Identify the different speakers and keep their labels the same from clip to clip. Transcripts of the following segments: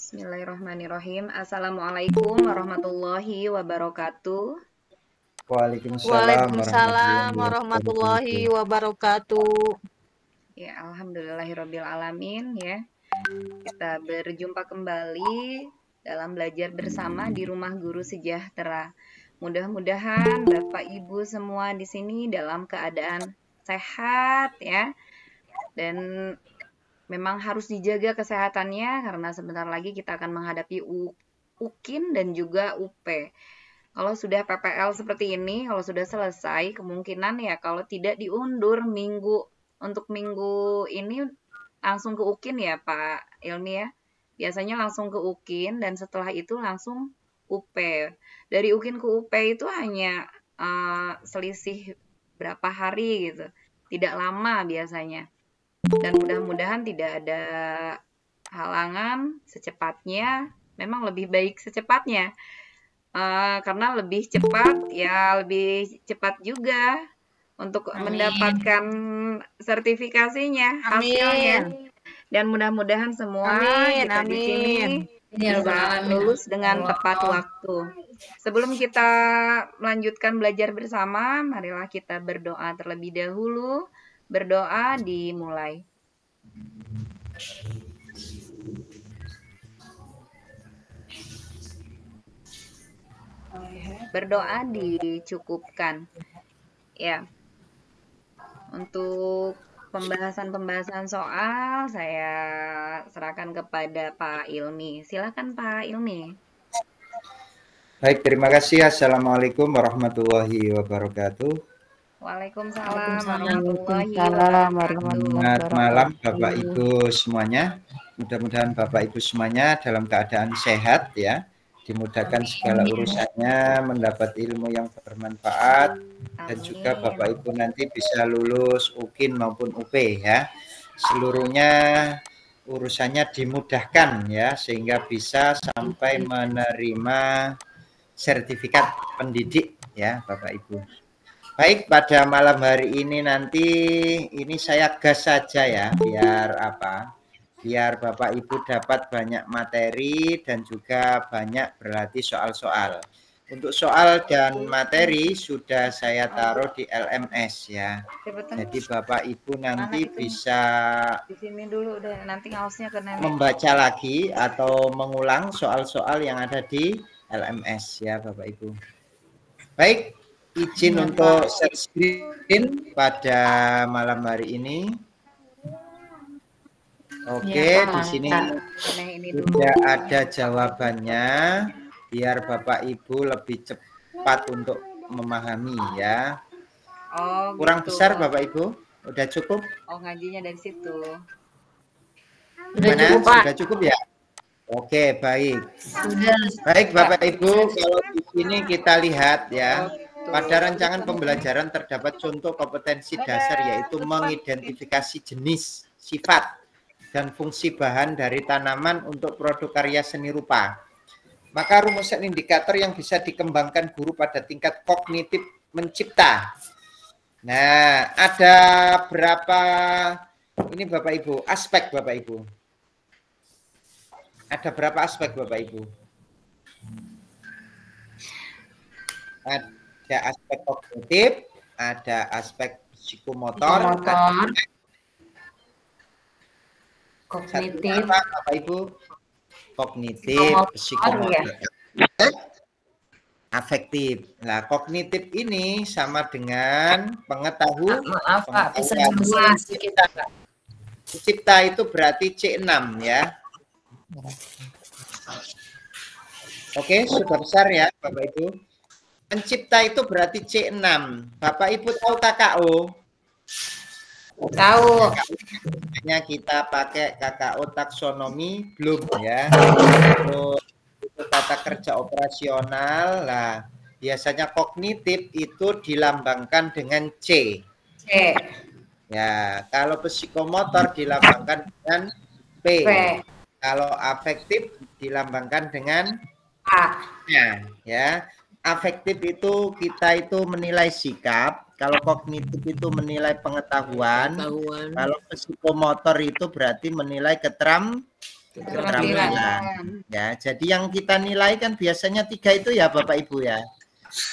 Speaker 1: Bismillahirrahmanirrahim. Assalamualaikum warahmatullahi wabarakatuh.
Speaker 2: Waalaikumsalam
Speaker 3: warahmatullahi wabarakatuh.
Speaker 1: Ya, alhamdulillahirabbil alamin ya. Kita berjumpa kembali dalam belajar bersama di Rumah Guru Sejahtera. Mudah-mudahan Bapak Ibu semua di sini dalam keadaan sehat ya. Dan memang harus dijaga kesehatannya karena sebentar lagi kita akan menghadapi UKIN dan juga UP. Kalau sudah PPL seperti ini, kalau sudah selesai, kemungkinan ya kalau tidak diundur untuk minggu ini langsung ke UKIN ya Pak Ilmi ya. Biasanya langsung ke UKIN dan setelah itu langsung UP. Dari UKIN ke UP itu hanya selisih berapa hari gitu. Tidak lama biasanya. Dan mudah-mudahan tidak ada halangan, secepatnya, memang lebih baik secepatnya. Karena lebih cepat, ya lebih cepat juga untuk mendapatkan sertifikasinya, hasilnya. Dan mudah-mudahan semua kita di sini bisa lulus dengan tepat waktu. Sebelum kita melanjutkan belajar bersama, marilah kita berdoa terlebih dahulu. Berdoa dimulai. Berdoa dicukupkan. Ya. Untuk pembahasan soal saya serahkan kepada Pak Ilmi. Silakan Pak Ilmi.
Speaker 2: Baik, terima kasih. Assalamualaikum warahmatullahi wabarakatuh.
Speaker 1: Waalaikumsalam warahmatullahi wabarakatuh.
Speaker 2: Selamat malam Bapak Ibu semuanya. Mudah-mudahan Bapak Ibu semuanya dalam keadaan sehat ya. Dimudahkan segala urusannya, mendapat ilmu yang bermanfaat. Dan juga Bapak Ibu nanti bisa lulus UKIN maupun UP ya. Seluruhnya urusannya dimudahkan ya, sehingga bisa sampai menerima sertifikat pendidik ya Bapak Ibu. Baik, pada malam hari ini nanti ini saya gas saja ya, biar Bapak Ibu dapat banyak materi dan juga banyak berlatih soal-soal. Untuk soal dan materi sudah saya taruh di LMS ya. Jadi Bapak Ibu nanti bisa
Speaker 1: di sini dulu deh, nanti ngausnya ke nenek.
Speaker 2: Membaca lagi atau mengulang soal-soal yang ada di LMS ya Bapak Ibu. Baik. Izin untuk share screen pada malam hari ini. Oke, di sini sudah ada jawabannya. Biar Bapak Ibu lebih cepat untuk memahami ya.
Speaker 1: Oh,
Speaker 2: kurang
Speaker 1: gitu.
Speaker 2: Besar Bapak Ibu? Udah cukup?
Speaker 1: Oh, ngajinya dari situ.
Speaker 2: Sudah cukup ya? Oke, baik. Baik Bapak Ibu, kalau di sini kita lihat ya. Pada rancangan pembelajaran terdapat contoh kompetensi dasar yaitu mengidentifikasi jenis, sifat, dan fungsi bahan dari tanaman untuk produk karya seni rupa. Maka rumusan indikator yang bisa dikembangkan guru pada tingkat kognitif mencipta. Nah, ada berapa ini Bapak Ibu, aspek Bapak Ibu? Ada berapa aspek Bapak Ibu? Ada aspek kognitif, ada aspek psikomotor,
Speaker 3: kognitif,
Speaker 2: Bapak Ibu, kognitif, psikomotor, afektif. Nah, kognitif ini sama dengan pengetahuan. Cipta itu berarti C6 ya. Oke, sudah besar ya Bapak Ibu. Mencipta itu berarti C6. Bapak Ibu tahu KKO?
Speaker 3: Tahu.
Speaker 2: Hanya kita pakai KKO taksonomi belum ya. Itu tata kerja operasional. Nah, biasanya kognitif itu dilambangkan dengan C. Ya, kalau psikomotor dilambangkan dengan P. Kalau afektif dilambangkan dengan A. Ya. Afektif itu kita itu menilai sikap, kalau kognitif itu menilai pengetahuan. Kalau psikomotor itu berarti menilai keterampilan. keterampilan. Ya, jadi yang kita nilai kan biasanya 3 itu ya Bapak Ibu ya.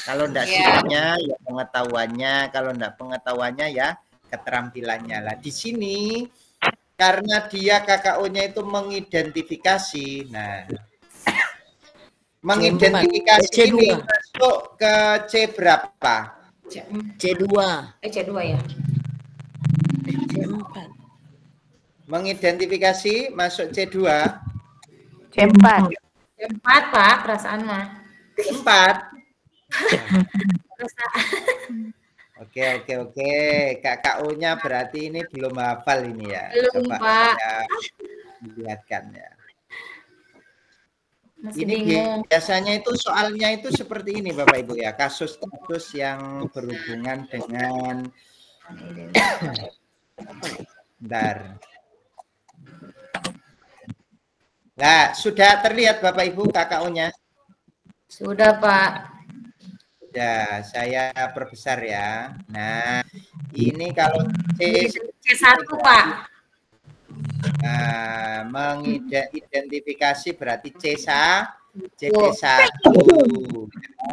Speaker 2: Kalau enggak sifatnya ya pengetahuannya, kalau enggak pengetahuannya ya keterampilannya. Lah di sini karena dia KKO-nya itu mengidentifikasi. Nah, mengidentifikasi ini masuk ke C berapa?
Speaker 3: C2.
Speaker 4: C2 ya.
Speaker 3: C4.
Speaker 2: Mengidentifikasi masuk C2.
Speaker 3: C4.
Speaker 4: C4 Pak, perasaan mah.
Speaker 2: C4. Oke. KKO-nya berarti ini belum hafal ini ya.
Speaker 4: Belum,
Speaker 2: Coba
Speaker 4: Pak.
Speaker 2: saya lihatkan ya.
Speaker 4: Masih
Speaker 2: Ini
Speaker 4: bingung.
Speaker 2: biasanya itu soalnya itu seperti ini Bapak Ibu ya. Kasus-kasus yang berhubungan dengan bentar. Nah, sudah terlihat Bapak Ibu KKO-nya?
Speaker 4: Sudah Pak.
Speaker 2: Ya, saya perbesar ya. Nah, ini kalau
Speaker 4: C1 Pak.
Speaker 2: Nah, mengidentifikasi berarti C1.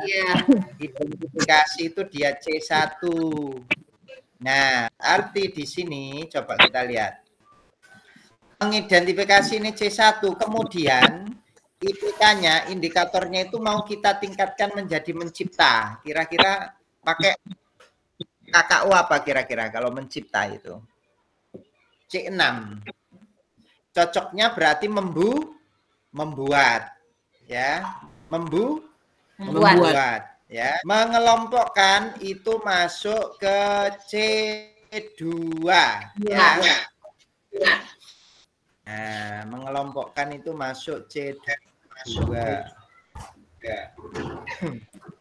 Speaker 4: Iya.
Speaker 2: Identifikasi itu dia C1. Nah, arti di sini coba kita lihat. Mengidentifikasi ini C1, kemudian IPK-nya, indikatornya itu mau kita tingkatkan menjadi mencipta. Kira-kira pakai KKO apa kira-kira kalau mencipta itu? C6. Cocoknya berarti membuat ya, membuat ya. Mengelompokkan itu masuk ke C2 ya. Nah, mengelompokkan itu masuk C2.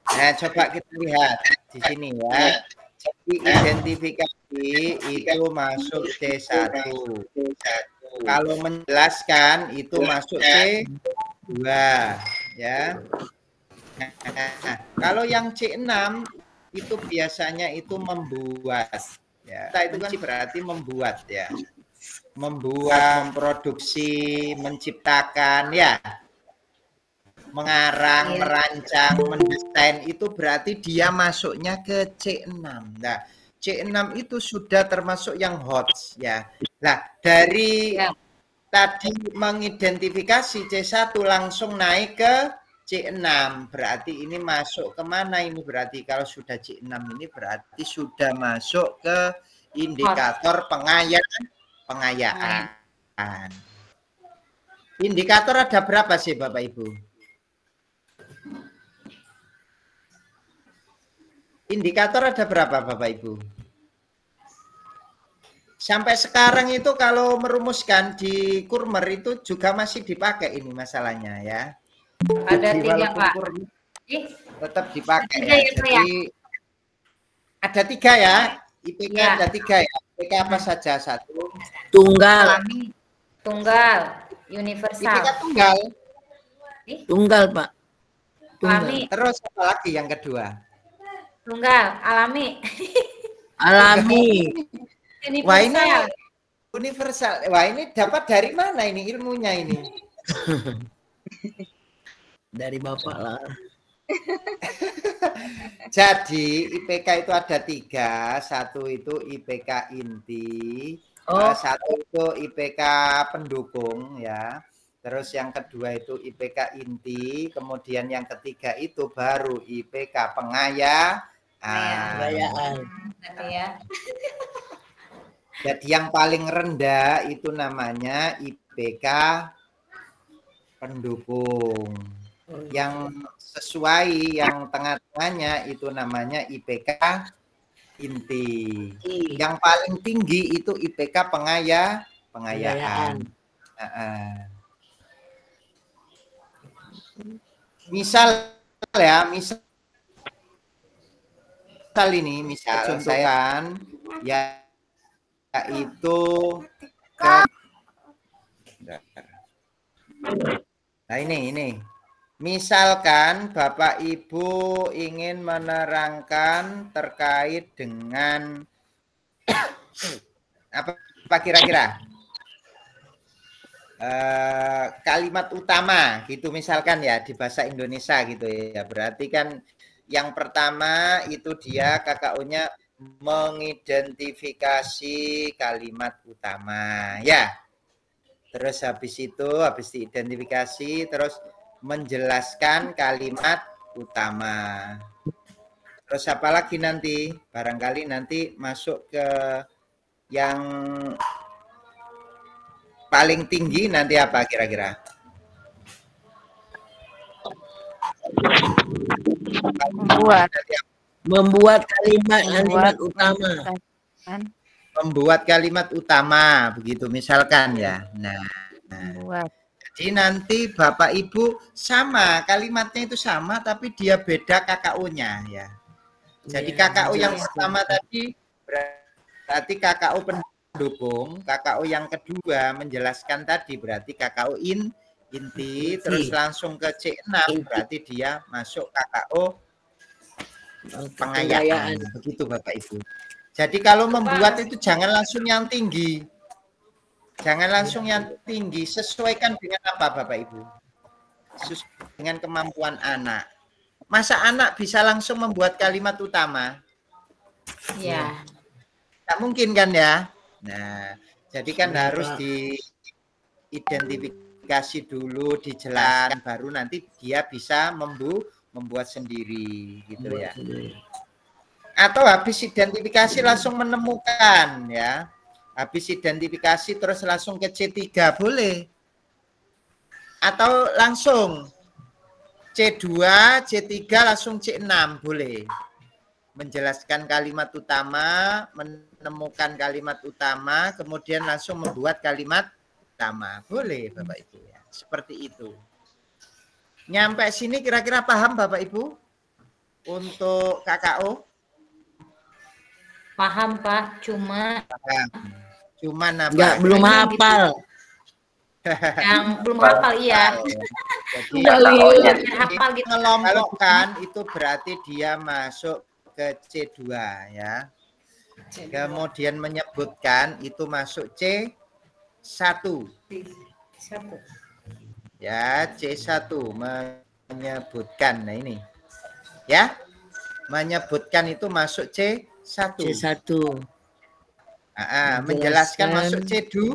Speaker 2: Nah, coba kita lihat di sini ya. Jadi identifikasi itu masuk C1. Kalau menjelaskan itu masuk C2 ya. Nah, kalau yang C6 itu biasanya itu membuat ya. Itu kan berarti membuat ya. Membuat, memproduksi, menciptakan ya. Mengarang, merancang, mendesain itu berarti dia masuknya ke C6. Nah, C6 itu sudah termasuk yang hot ya. Nah, dari tadi mengidentifikasi C1 langsung naik ke C6. Berarti ini masuk kemana ini? Berarti kalau sudah C6 ini berarti sudah masuk ke indikator pengayaan. Indikator ada berapa sih Bapak Ibu? Indikator ada berapa Bapak Ibu? Sampai sekarang itu kalau merumuskan di Kurmer itu juga masih dipakai ini masalahnya ya.
Speaker 4: Ada
Speaker 2: jadi
Speaker 4: 3 Pak.
Speaker 2: Tetap dipakai
Speaker 4: ya.
Speaker 2: Jadi ada 3 ya. IPK ya. Ada 3 ya. IPK apa saja? 1.
Speaker 3: Tunggal.
Speaker 4: Tunggal. Universal.
Speaker 2: IPK tunggal.
Speaker 3: Tunggal Pak.
Speaker 4: Alami.
Speaker 2: Terus apa lagi yang kedua?
Speaker 4: Tunggal. Alami.
Speaker 3: Alami.
Speaker 4: Universal.
Speaker 2: Wah ini universal. Wah ini dapat dari mana ini ilmunya ini?
Speaker 3: Dari Bapak lah.
Speaker 2: Jadi IPK itu ada 3. 1 itu IPK inti. 1 itu IPK pendukung ya. Terus yang kedua itu IPK inti. Kemudian yang ketiga itu baru IPK pengayaan. Jadi yang paling rendah itu namanya IPK pendukung. Yang sesuai yang tengah-tengahnya itu namanya IPK inti. Yang paling tinggi itu IPK pengayaan. Misal ya, misal ini, misal saya ya itu nah ini misalkan Bapak Ibu ingin menerangkan terkait dengan apa kira-kira kalimat utama gitu misalkan ya di bahasa Indonesia gitu ya. Berarti kan yang pertama itu dia KKU-nya mengidentifikasi kalimat utama ya. Terus habis itu habis diidentifikasi terus menjelaskan kalimat utama. Terus apa lagi nanti? Barangkali nanti masuk ke yang paling tinggi nanti apa kira-kira?
Speaker 3: Membuat kalimat utama.
Speaker 2: Membuat kalimat utama begitu misalkan ya. Nah, jadi nanti Bapak Ibu sama kalimatnya itu sama tapi dia beda KKU-nya ya. Jadi KKU yang pertama tadi berarti KKU pendukung, KKU yang kedua menjelaskan tadi berarti KKU inti, terus langsung ke C6 berarti dia masuk KKU pengayaan. Begitu Bapak Ibu. Jadi kalau membuat itu jangan langsung yang tinggi. Jangan langsung yang tinggi, sesuaikan dengan apa Bapak Ibu? Dengan kemampuan anak. Masa anak bisa langsung membuat kalimat utama?
Speaker 4: Iya.
Speaker 2: Tak mungkin kan ya? Nah, jadi kan harus diidentifikasi dulu, dijelaskan, baru nanti dia bisa membuat sendiri gitu ya. Atau habis identifikasi langsung menemukan ya. Habis identifikasi terus langsung ke C3 boleh. Atau langsung C2, C3 langsung C6 boleh. Menjelaskan kalimat utama, menemukan kalimat utama, kemudian langsung membuat kalimat utama. Boleh Bapak Ibu ya. Seperti itu. Nyampe sini kira-kira paham Bapak Ibu? Untuk KKO?
Speaker 4: Paham Pak, cuman
Speaker 2: apa?
Speaker 3: Enggak, belum hafal.
Speaker 4: Yang belum hafal iya.
Speaker 2: Jadi
Speaker 4: hafal gitu.
Speaker 2: Mengelompokkan itu berarti dia masuk ke C2 ya. Kemudian menyebutkan itu masuk C1. Ya, C1 menyebutkan. Nah ini. Ya. Menyebutkan itu masuk C1.
Speaker 3: C1.
Speaker 2: Menjelaskan masuk C2.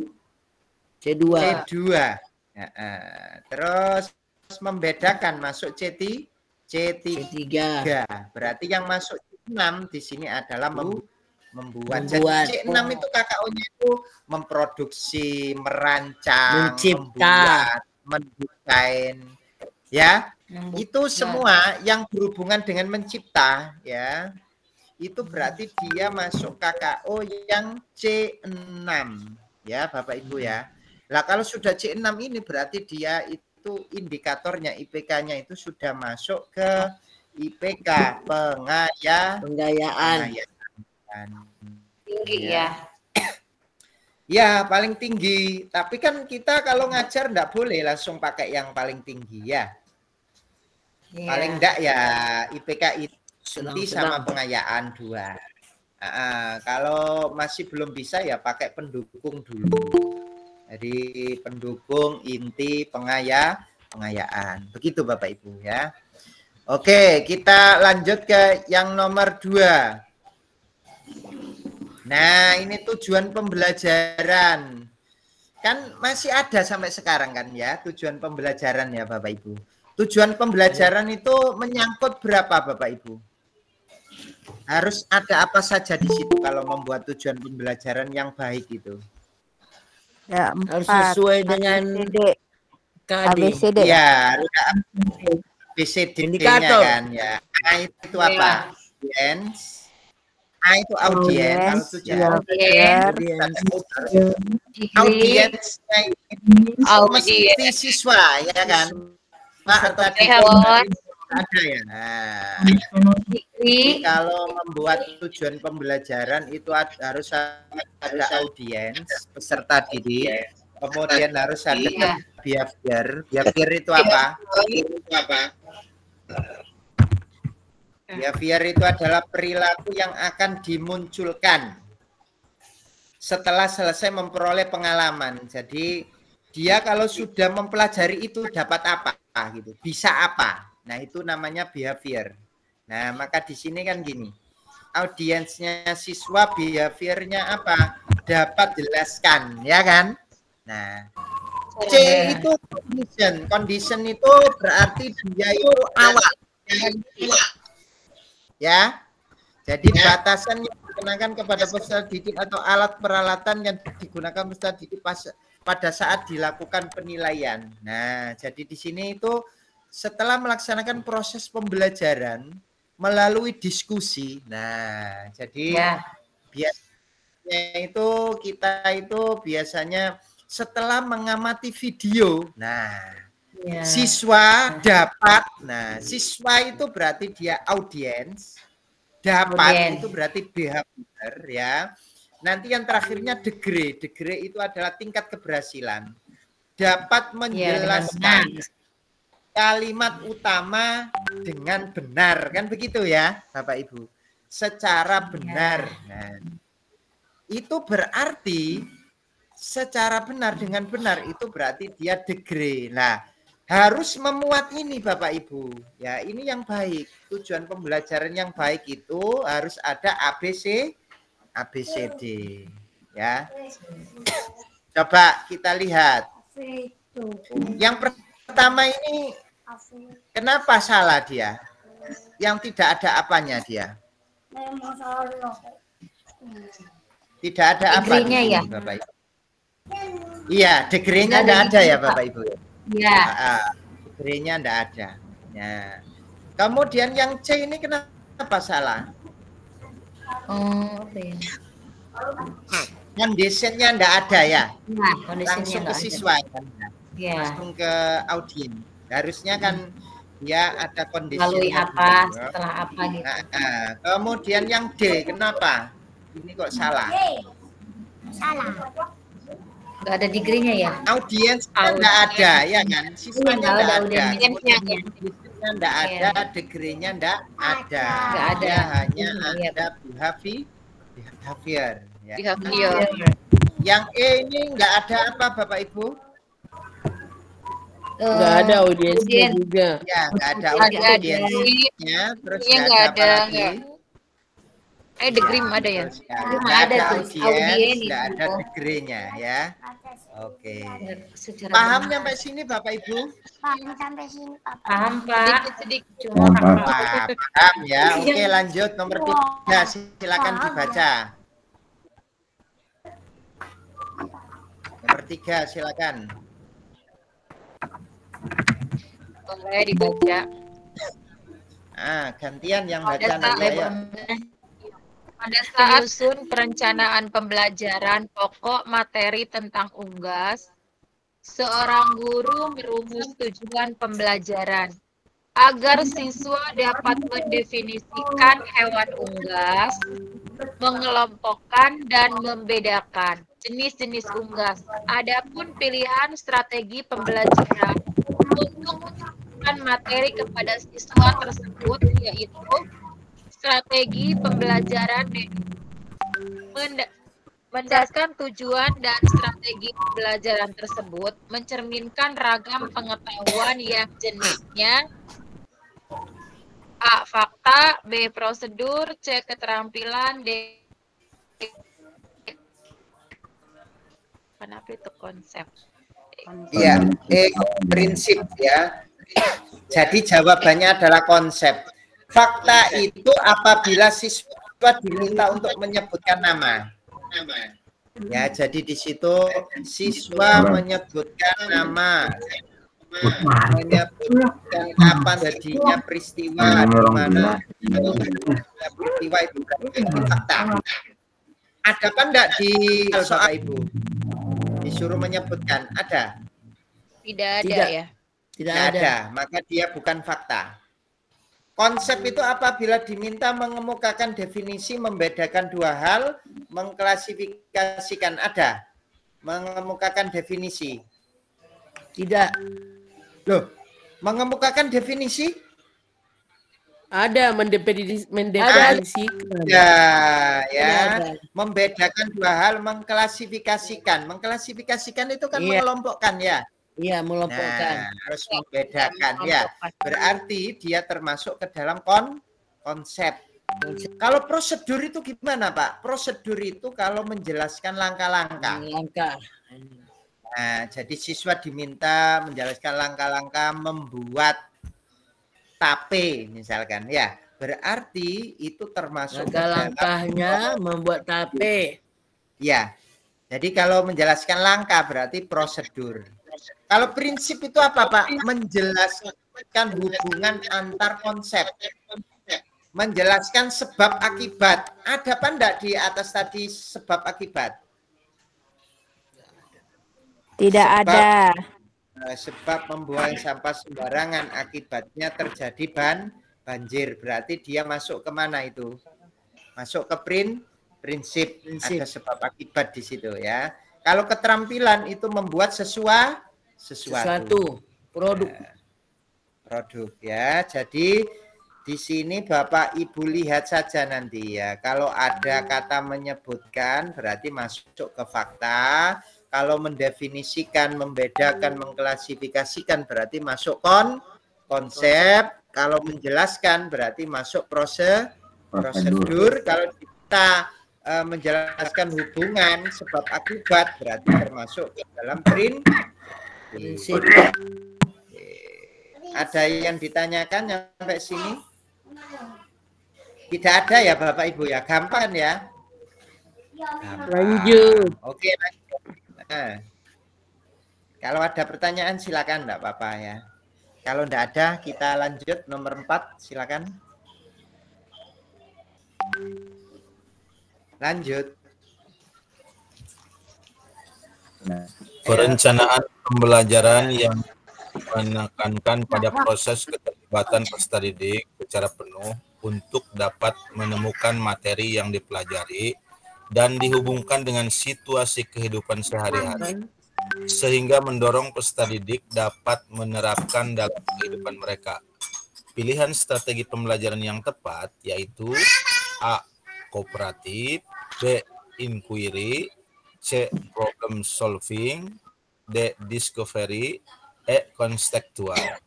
Speaker 3: C2.
Speaker 2: Terus membedakan masuk C3. Berarti yang masuk C6 di sini adalah membuat. Jadi C6 itu KKU-nya itu memproduksi, merancang,
Speaker 3: mencipta,
Speaker 2: mendesain. Ya. Itu semua yang berhubungan dengan mencipta ya. Itu berarti dia masuk KKU yang C6 ya Bapak Ibu ya. Lah kalau sudah C6 ini berarti dia itu indikatornya IPK-nya itu sudah masuk ke IPK pengayaan.
Speaker 4: Tinggi ya.
Speaker 2: Ya, paling tinggi. Tapi kan kita kalau ngajar enggak boleh langsung pakai yang paling tinggi ya. Paling enggak ya IPK itu inti sama pengayaan 2. Kalau masih belum bisa ya pakai pendukung dulu. Jadi pendukung, inti, pengayaan. Begitu Bapak Ibu ya. Oke, kita lanjut ke yang nomor 2. Nah, ini tujuan pembelajaran. Kan masih ada sampai sekarang kan ya, tujuan pembelajaran ya Bapak Ibu. Tujuan pembelajaran itu menyangkut berapa Bapak Ibu? Harus ada apa saja di situ kalau membuat tujuan pembelajaran yang baik itu?
Speaker 5: Ya,
Speaker 3: harus sesuai dengan
Speaker 5: ABCD.
Speaker 2: Ya, ABCD-nya kan ya. A itu apa? Audience. A itu audiens. Audiens siswa ya kan? Pak tadi ada ya. Nah, kalau membuat tujuan pembelajaran itu harus ada audiens, peserta didik, kemudian harus ada behavior. Behavior itu apa? Behavior itu adalah perilaku yang akan dimunculkan setelah selesai memperoleh pengalaman. Jadi dia kalau sudah mempelajari itu dapat apa gitu, bisa apa. Nah, itu namanya behavior. Nah, maka di sini kan gini. Audiensnya siswa behaviornya apa? Dapat jelaskan, ya kan? Nah, C itu condition. Condition itu berarti dia itu awal. Ya. Jadi batasan yang dikenakan kepada peserta didik atau alat peralatan yang digunakan peserta didik pada saat dilakukan penilaian. Nah, jadi di sini itu setelah melaksanakan proses pembelajaran melalui diskusi. Nah, jadi biasanya itu kita itu biasanya setelah mengamati video. Nah, siswa dapat. Nah, siswa itu berarti dia audiens. Dapat itu berarti behavior, ya. Nanti yang terakhirnya degree. Degree itu adalah tingkat keberhasilan. Dapat menjelaskan kalimat utama dengan benar. Kan begitu ya, Bapak Ibu? Secara benar. Nah, itu berarti secara benar, dengan benar itu berarti dia degree. Nah, harus memuat ini Bapak Ibu. Ya, ini yang baik. Tujuan pembelajaran yang baik itu harus ada ABCD. Ya. Coba kita lihat. Yang pertama ini kenapa salah dia? Yang tidak ada apanya dia? Tidak ada apa ya, Bapak Ibu? Iya, degree-nya tidak ada ya Bapak Ibu.
Speaker 4: Iya.
Speaker 2: Degree-nya tidak ada. Ya. Kemudian yang C ini kenapa salah? Condition-nya tidak ada ya. Langsung ke siswa. Langsung ke audiens. Harusnya kan dia ada kondisi.
Speaker 4: Lalu apa, setelah apa gitu.
Speaker 2: Kemudian yang D, kenapa? Ini kok salah?
Speaker 4: Salah. Nggak ada degree-nya ya?
Speaker 2: Audiens nggak ada, ya kan? Siswanya nggak ada. Audiensnya nggak ada, degree-nya nggak ada.
Speaker 4: Nggak ada.
Speaker 2: Ya, hanya ada behavior. Ya.
Speaker 4: Behavior.
Speaker 2: Yang E ini nggak ada apa, Bapak Ibu?
Speaker 3: Nggak ada audiensnya juga.
Speaker 2: Ya, nggak ada audiensnya. Terus nggak ada apa lagi?
Speaker 4: Degree ada ya?
Speaker 2: Ada audiens, nggak ada degree-nya ya. Oke. Paham sampai sini Bapak Ibu?
Speaker 6: Paham sampai sini, Pak.
Speaker 4: Paham, Pak. Sedikit.
Speaker 2: Paham ya. Oke, lanjut nomor 3. Silakan dibaca. Nomor 3, silakan.
Speaker 4: Boleh dibaca.
Speaker 2: Gantian yang baca nanti ya.
Speaker 7: Pada saat menyusun perencanaan pembelajaran pokok materi tentang unggas, seorang guru merumus tujuan pembelajaran agar siswa dapat mendefinisikan hewan unggas, mengelompokkan dan membedakan jenis-jenis unggas. Adapun pilihan strategi pembelajaran untuk menunjukkan materi kepada siswa tersebut yaitu strategi pembelajaran mendasarkan tujuan dan strategi pembelajaran tersebut mencerminkan ragam pengetahuan yang jenisnya A. Fakta, B. Prosedur, C. Keterampilan, D. Kenapa itu konsep?
Speaker 2: Iya, prinsip ya. Jadi jawabannya adalah konsep. Fakta itu apabila siswa diminta untuk menyebutkan nama. Ya, jadi di situ siswa menyebutkan nama, menyebutkan kapan jadinya peristiwa, di mana peristiwa itu fakta. Ada apa enggak di soal Ibu? Disuruh menyebutkan, ada?
Speaker 7: Tidak ada ya?
Speaker 3: Tidak
Speaker 2: ada, maka dia bukan fakta. Konsep itu apabila diminta mengemukakan definisi, membedakan dua hal, mengklasifikasikan, ada. Mengemukakan definisi.
Speaker 3: Tidak.
Speaker 2: Loh, mengemukakan definisi?
Speaker 3: Ada mendefinisikan.
Speaker 2: Ya, membedakan dua hal, mengklasifikasikan. Mengklasifikasikan itu kan
Speaker 5: Iya.
Speaker 2: mengelompokkan ya.
Speaker 5: Iya, melompokkan.
Speaker 2: Nah, harus membedakan ya. Berarti dia termasuk ke dalam konsep. Kalau prosedur itu gimana, Pak? Prosedur itu kalau menjelaskan langkah-langkah.
Speaker 5: Langkah.
Speaker 2: Nah, jadi siswa diminta menjelaskan langkah-langkah membuat tape misalkan ya. Berarti itu termasuk
Speaker 5: langkah-langkahnya membuat tape.
Speaker 2: Ya. Jadi kalau menjelaskan langkah berarti prosedur. Kalau prinsip itu apa, Pak? Menjelaskan hubungan antar konsep. Menjelaskan sebab akibat. Ada apa enggak di atas tadi sebab akibat?
Speaker 5: Tidak ada.
Speaker 2: Sebab membuang sampah sembarangan akibatnya terjadi banjir. Berarti dia masuk ke mana itu? Masuk ke prinsip. Ada sebab akibat di situ ya. Kalau keterampilan itu membuat sesuatu.
Speaker 5: Produk.
Speaker 2: Produk ya. Jadi di sini Bapak Ibu lihat saja nanti ya. Kalau ada kata menyebutkan berarti masuk ke fakta. Kalau mendefinisikan, membedakan, mengklasifikasikan berarti masuk konsep. Kalau menjelaskan berarti masuk prosedur. Kalau kita menjelaskan hubungan sebab akibat berarti termasuk dalam prinsip. Ada yang ditanyakan sampai sini? Tidak ada ya Bapak Ibu ya? Gampang ya? Gampang.
Speaker 3: Lanjut.
Speaker 2: Oke, lanjut. Nah, kalau ada pertanyaan silakan enggak apa-apa ya. Kalau enggak ada kita lanjut nomor 4 silakan. Lanjut.
Speaker 8: Perencanaan pembelajaran yang menekankan pada proses keterlibatan peserta didik secara penuh untuk dapat menemukan materi yang dipelajari dan dihubungkan dengan situasi kehidupan sehari-hari, sehingga mendorong peserta didik dapat menerapkan dalam kehidupan mereka. Pilihan strategi pembelajaran yang tepat yaitu A. Kooperatif, B. Inquiry, C. Problem solving, D. Discovery, E. Konstekstual.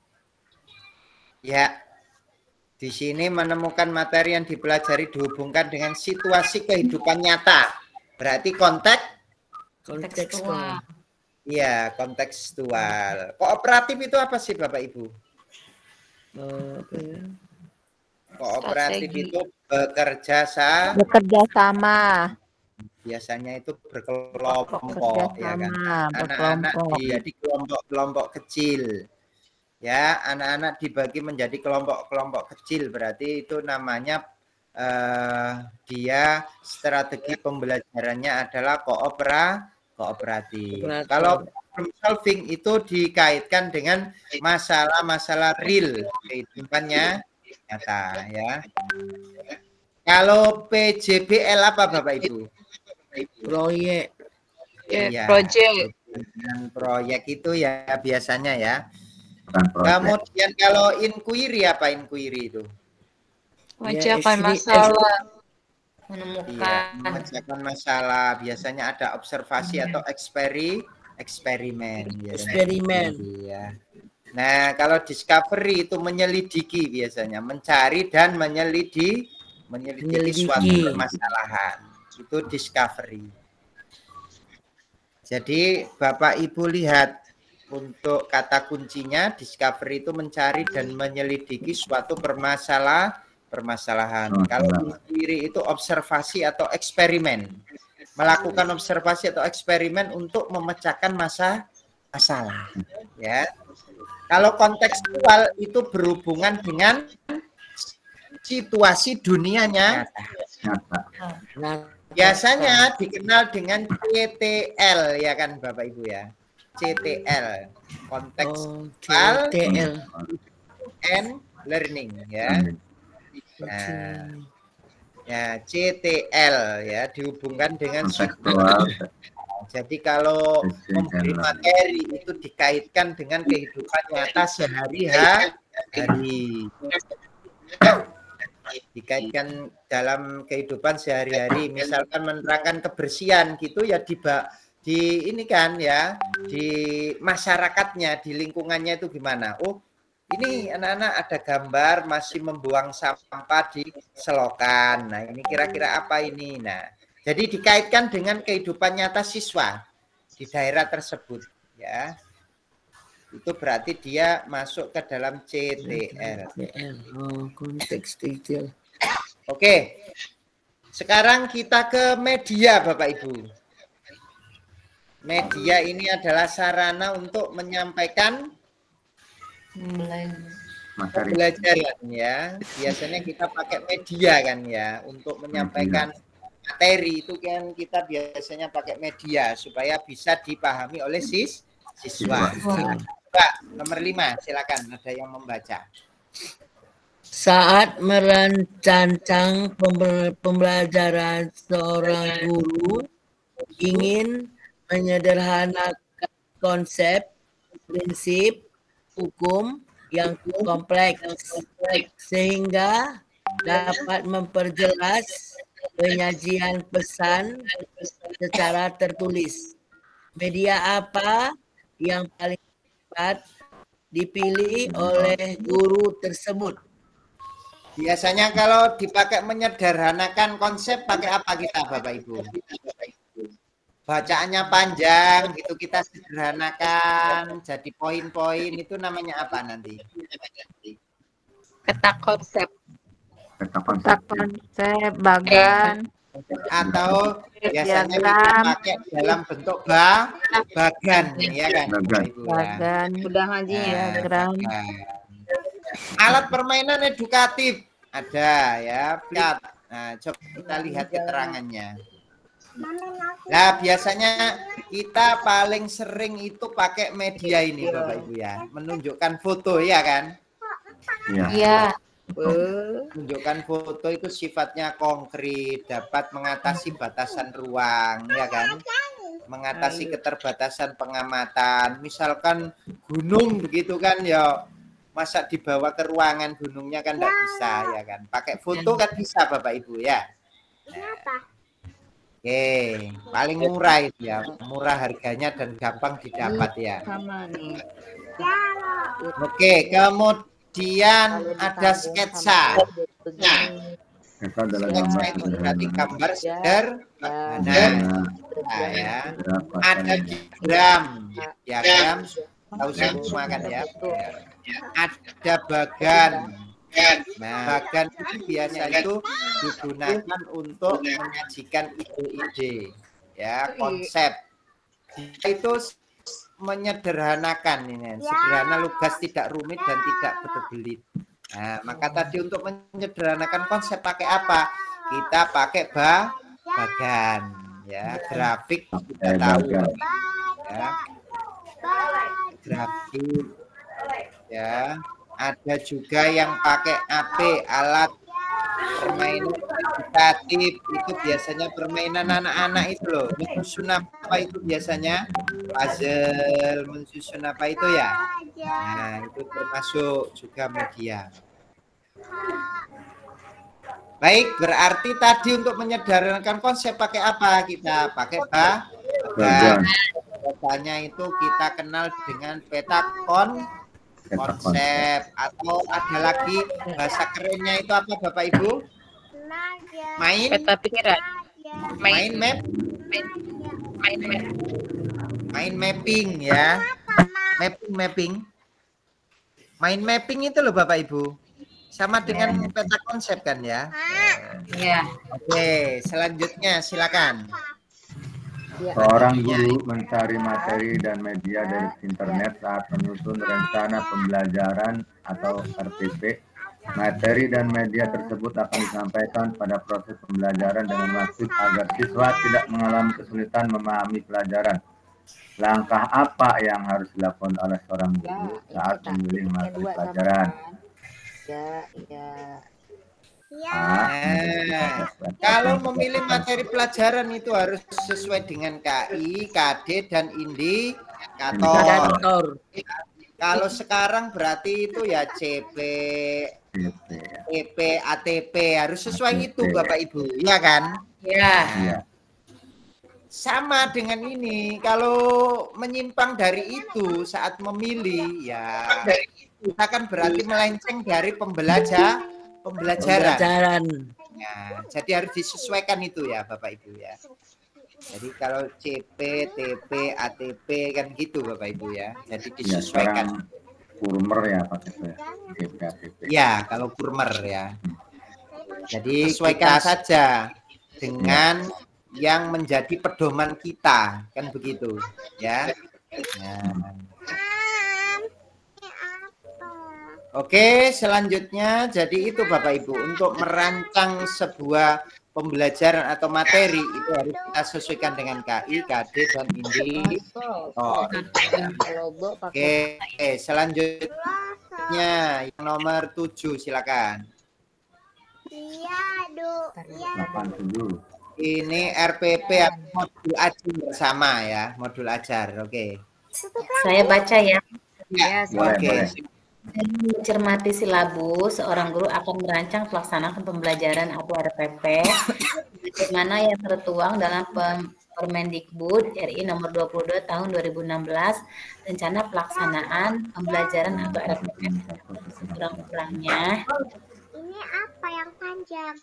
Speaker 2: Ya, di sini menemukan materi yang dipelajari dihubungkan dengan situasi kehidupan nyata. Berarti
Speaker 5: Kontekstual.
Speaker 2: Iya, kontekstual. Kooperatif itu apa sih Bapak Ibu? Kooperatif itu bekerja
Speaker 5: sama.
Speaker 2: Biasanya itu berkelompok ya kan. Anak-anak jadi kelompok-kelompok kecil. Ya, anak-anak dibagi menjadi kelompok-kelompok kecil, berarti itu namanya dia strategi pembelajarannya adalah kooperatif. Kalau problem solving itu dikaitkan dengan masalah-masalah real kehidupannya nyata ya. Kalau PJBL apa Bapak Ibu?
Speaker 5: Proyek.
Speaker 2: Iya, proyek itu ya biasanya ya. Kemudian kalau inquiry apa inquiry itu?
Speaker 4: Memecahkan masalah, menemukan.
Speaker 2: Iya, memecahkan masalah. Biasanya ada observasi atau eksperimen. Ya. Nah, kalau discovery itu menyelidiki biasanya, mencari dan menyelidiki suatu permasalahan. Itu discovery. Jadi Bapak Ibu lihat. Untuk kata kuncinya discovery itu mencari dan menyelidiki suatu permasalahan. Kalau inquiry itu observasi atau eksperimen. Melakukan observasi atau eksperimen untuk memecahkan masalah. Ya. Kalau kontekstual itu berhubungan dengan situasi dunianya. Biasanya dikenal dengan CTL ya kan Bapak Ibu ya. CTL, kontekstual and learning ya. Nah, ya CTL ya dihubungkan dengan situasi. Jadi kalau memberi materi itu dikaitkan dengan kehidupan nyata sehari-hari. dikaitkan dalam kehidupan sehari-hari, misalkan menerangkan kebersihan gitu ya di ini kan ya, di masyarakatnya, di lingkungannya itu gimana. Oh, ini anak-anak ada gambar masih membuang sampah di selokan. Nah, ini kira-kira apa ini? Nah, jadi dikaitkan dengan kehidupan nyata siswa di daerah tersebut ya. Itu berarti dia masuk ke dalam CTL.
Speaker 5: Oh, konteks detail.
Speaker 2: Oke. Sekarang kita ke media, Bapak Ibu. Media ini adalah sarana untuk menyampaikan pembelajaran ya. Biasanya kita pakai media kan ya untuk menyampaikan materi, itu kan kita biasanya pakai media supaya bisa dipahami oleh siswa. Pak, nomor 5, silakan, ada yang membaca.
Speaker 5: Saat merancang pembelajaran, seorang guru ingin menyederhanakan konsep, prinsip, hukum yang kompleks sehingga dapat memperjelas penyajian pesan secara tertulis. Media apa yang paling tepat dipilih oleh guru tersebut?
Speaker 2: Biasanya kalau dipakai menyederhanakan konsep, pakai apa kita, Bapak Ibu? Bacaannya panjang, gitu kita sederhanakan, jadi poin-poin, itu namanya apa nanti?
Speaker 7: Peta konsep.
Speaker 3: Peta konsep, bagan.
Speaker 2: Atau biasanya kita pakai dalam bentuk bagan, ya kan?
Speaker 3: Bagan.
Speaker 1: Udah ngajinya.
Speaker 3: Diagram.
Speaker 2: Alat permainan edukatif ada ya. Nah, coba kita lihat keterangannya. Nah, biasanya kita paling sering itu pakai media ini, Bapak Ibu ya, menunjukkan foto ya kan?
Speaker 4: Iya.
Speaker 2: Menunjukkan foto itu sifatnya konkret, dapat mengatasi batasan ruang, ya kan? Mengatasi keterbatasan pengamatan. Misalkan gunung begitu kan ya, masa dibawa ke ruangan gunungnya kan enggak bisa ya kan? Pakai foto kan bisa, Bapak Ibu ya. Oke, paling murah itu ya, murah harganya dan gampang didapat ya.
Speaker 1: Sama nih.
Speaker 2: Oke, kemudian ada sketsa. Sketsa itu berarti gambar sederhana. Nah, ya. Ada diagram, tahu semua kan ya. Ada bagan. Nah, bagan itu biasanya itu digunakan untuk menyajikan ide-ide, ya, konsep. Itu menyederhanakan ini, sederhana, lugas, tidak rumit dan tidak berbelit. Nah, maka tadi untuk menyederhanakan konsep pakai apa? Kita pakai bagan, ya, grafik kita tahu, ya, grafik, ya. Ada juga yang pakai AP, alat permainan edukatif, itu biasanya permainan anak-anak itu loh. Menyusun apa itu biasanya? Puzzle, menyusun apa itu ya? Nah, itu termasuk juga media. Baik, berarti tadi untuk menyederhanakan konsep pakai apa kita? Pakai bagan. Biasanya itu kita kenal dengan peta konsep, atau ada lagi bahasa kerennya itu apa, Bapak Ibu?
Speaker 7: Peta pikiran.
Speaker 2: Main mapping ya. Main mapping itu loh Bapak Ibu. Sama dengan peta konsep kan ya?
Speaker 4: Iya.
Speaker 2: Oke, selanjutnya silakan.
Speaker 9: Seorang guru mencari materi dan media dari internet saat menyusun rencana pembelajaran atau RPP. Materi dan media tersebut akan disampaikan pada proses pembelajaran dengan maksud agar siswa tidak mengalami kesulitan memahami pelajaran. Langkah apa yang harus dilakukan oleh seorang guru saat memilih materi pelajaran?
Speaker 2: Kalau memilih materi pelajaran itu harus sesuai dengan KI, KD, dan indikator. Kalau sekarang berarti itu ya CP, TP, ATP harus sesuai itu Bapak Ibu, ya kan?
Speaker 4: Ya.
Speaker 2: Sama dengan ini, kalau menyimpang dari itu saat memilih, ya kita kan berarti melenceng dari pembelajaran. Ya, jadi harus disesuaikan itu ya Bapak Ibu ya. Jadi kalau CP, TP, ATP kan gitu Bapak Ibu ya. Jadi disesuaikan.
Speaker 9: Kurmer ya Pak ya. CP, ATP.
Speaker 2: Ya, kalau kurmer ya. Jadi sesuaikan saja dengan yang menjadi pedoman kita, kan begitu ya. Oke, selanjutnya jadi itu Bapak Ibu, untuk merancang sebuah pembelajaran atau materi itu harus kita sesuaikan dengan KI, KD, dan INDI. Oke, selanjutnya yang nomor 7 silakan. Ini RPP modul ajar bersama ya, modul ajar. Oke.
Speaker 4: Saya baca ya.
Speaker 2: Oke.
Speaker 4: Mencermati silabus, seorang guru akan merancang pelaksanaan pembelajaran atau RPP bagaimana yang tertuang dalam Permendikbud RI nomor 22 tahun 2016, rencana pelaksanaan pembelajaran atau RPP. Kurang-kurangnya.
Speaker 6: Ini apa yang panjang?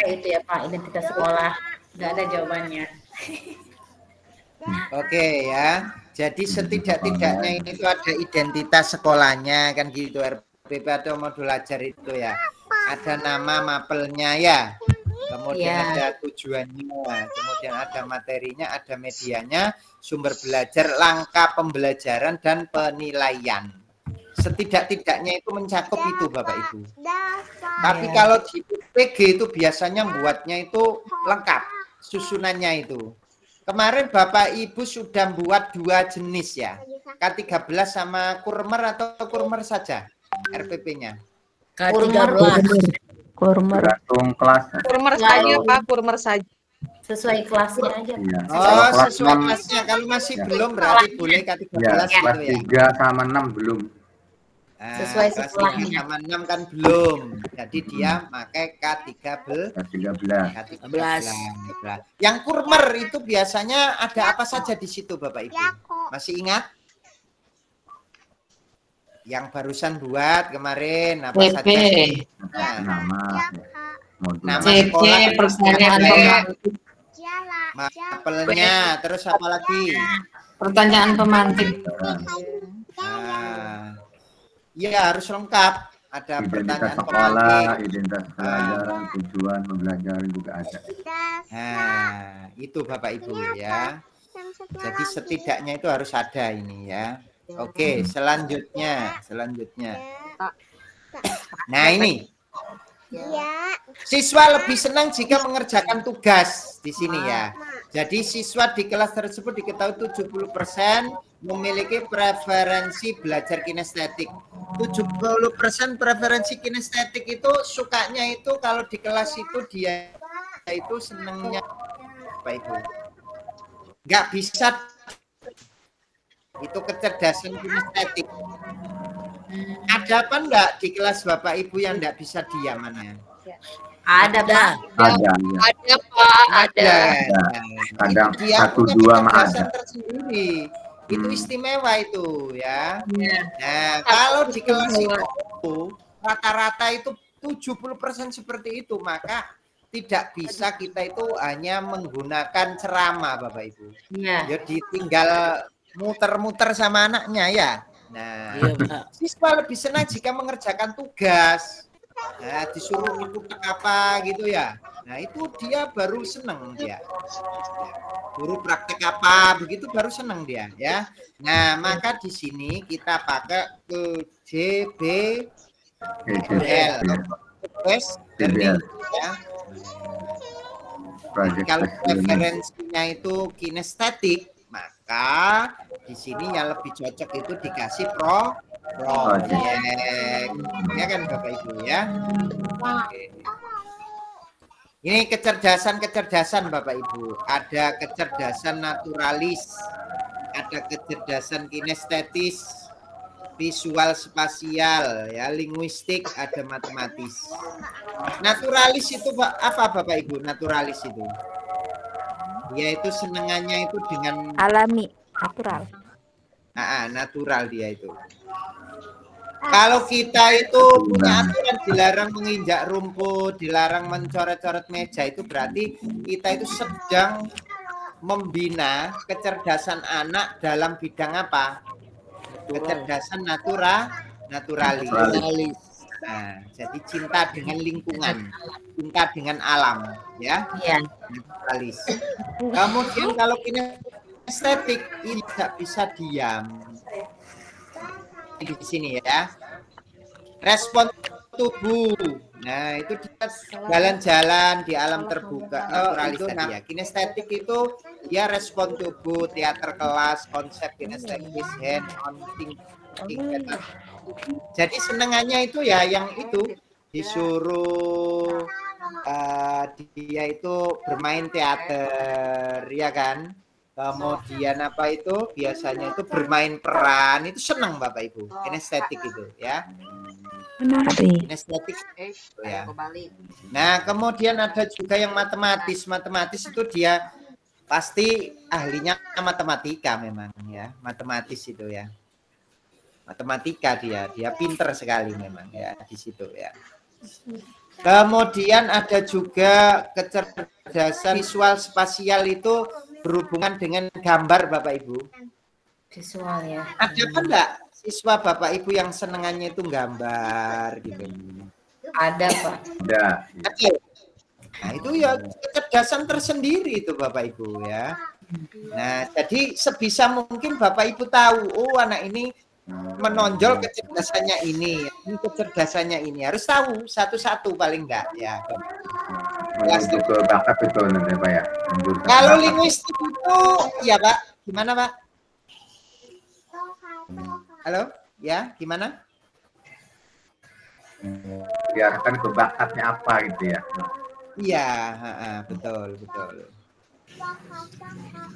Speaker 4: Itu ya Pak, identitas sekolah. Nggak ada jawabannya.
Speaker 2: Oke ya. Jadi setidak-tidaknya itu ada identitas sekolahnya kan gitu, RPP atau modul ajar itu ya. Ada nama mapelnya ya. Kemudian ada tujuannya, kemudian ada materinya, ada medianya, sumber belajar, langkah pembelajaran dan penilaian. Setidak-tidaknya itu mencakup itu Bapak Ibu. Tapi kalau di PG itu biasanya buatnya itu lengkap susunannya itu. Kemarin Bapak Ibu sudah buat 2 jenis ya, K13 sama kurmer atau kurmer saja RPP-nya?
Speaker 3: Kurmer.
Speaker 9: Tergantung kelas.
Speaker 7: Kurmer saja Pak, kurmer saja.
Speaker 4: Sesuai kelasnya aja.
Speaker 9: Iya.
Speaker 2: Oh, sesuai kelasnya. Kalau masih belum berarti boleh K13
Speaker 9: ya,
Speaker 2: gitu
Speaker 9: kelas
Speaker 2: ya.
Speaker 9: 3 sama 6 belum.
Speaker 4: Sesuai sekolahnya.
Speaker 2: Kelas 3 sama 6 kan belum. Jadi dia pakai K13. Yang kurmer itu biasanya ada apa saja di situ Bapak Ibu? Masih ingat? Yang barusan buat kemarin apa saja? Nama sekolah,
Speaker 4: pertanyaan pemantik.
Speaker 2: mapelnya, terus apa lagi?
Speaker 4: Pertanyaan pemantik.
Speaker 2: Iya harus lengkap. Ada
Speaker 9: identitas
Speaker 2: pertanyaan
Speaker 9: sekolah, identitas pelajaran, tujuan pembelajaran juga ada.
Speaker 2: Nah, itu Bapak Ibu ya. Jadi setidaknya itu harus ada ini ya. Oke, selanjutnya. Nah, ini. Siswa lebih senang jika mengerjakan tugas di sini ya. Jadi siswa di kelas tersebut diketahui 70% memiliki preferensi belajar kinestetik. 70% preferensi kinestetik itu sukanya itu kalau di kelas itu dia itu senangnya apa itu? Nggak bisa itu kecerdasan kinestetik. Ada apa enggak di kelas Bapak Ibu yang enggak bisa diam mana?
Speaker 4: Ada Pak.
Speaker 7: Ada Pak, ada.
Speaker 9: Kadang
Speaker 2: dia
Speaker 9: 1, 2 mah ada.
Speaker 2: Tersendiri. Itu istimewa itu ya. Nah, kalau di kelas itu rata-rata itu 70% seperti itu, maka tidak bisa kita itu hanya menggunakan ceramah Bapak Ibu. Ya ditinggal muter-muter sama anaknya ya. Nah, siswa lebih senang jika mengerjakan tugas. Nah, disuruh ikut apa gitu ya. Nah, itu dia baru senang dia. Guru praktek apa begitu baru senang dia ya. Nah, maka di sini kita pakai ke JBL. Ya. Kalau preferensinya itu kinestetik, maka di sini yang lebih cocok itu dikasih project. Ya kan Bapak Ibu ya. Oke. Ini kecerdasan Bapak Ibu. Ada kecerdasan naturalis. ada kecerdasan kinestetis, visual spasial, ya, linguistik, ada matematis. Naturalis itu apa Bapak Ibu? Naturalis itu yaitu senengannya itu dengan
Speaker 3: alami, natural.
Speaker 2: Natural dia itu. Kalau kita itu punya aturan dilarang menginjak rumput, dilarang mencoret-coret meja, itu berarti kita itu sedang membina kecerdasan anak dalam bidang apa? Kecerdasan naturalis. Nah, jadi cinta dengan lingkungan, cinta dengan alam, ya. Naturalis. Kemudian kalau kinestetik ini tidak bisa diam. Di sini ya, respon tubuh. Nah, itu dia jalan-jalan di alam terbuka. Itu tadi ya. Kinestetik itu dia respon tubuh, teater kelas, konsep kinestetis, hand on thinking. Jadi senengannya itu ya yang itu disuruh dia itu bermain teater, ya kan? Kemudian apa itu biasanya itu bermain peran, itu senang Bapak Ibu, kinestetik itu ya. Kinestetik ya. Nah, kemudian ada juga yang matematis. Matematis itu dia pasti ahlinya matematika memang ya, matematis itu ya. Matematika dia pinter sekali memang ya di situ ya. Kemudian ada juga kecerdasan visual spasial itu berhubungan dengan gambar Bapak Ibu.
Speaker 4: Visual ya.
Speaker 2: Ada apa enggak siswa Bapak Ibu yang senengannya itu gambar gitu?
Speaker 4: Ada Pak.
Speaker 9: Ada.
Speaker 2: Nah itu ya kecerdasan tersendiri itu Bapak Ibu ya. Nah jadi sebisa mungkin Bapak Ibu tahu, oh anak ini menonjol kecerdasannya ini kecerdasannya ini, harus tahu satu-satu paling enggak ya.
Speaker 9: Menuju ke bakat itu nanti Pak ya.
Speaker 2: Kalau linguistik itu ya Pak, gimana Pak? Halo, ya gimana?
Speaker 9: Biarkan ke bakatnya apa gitu ya.
Speaker 2: Iya, betul.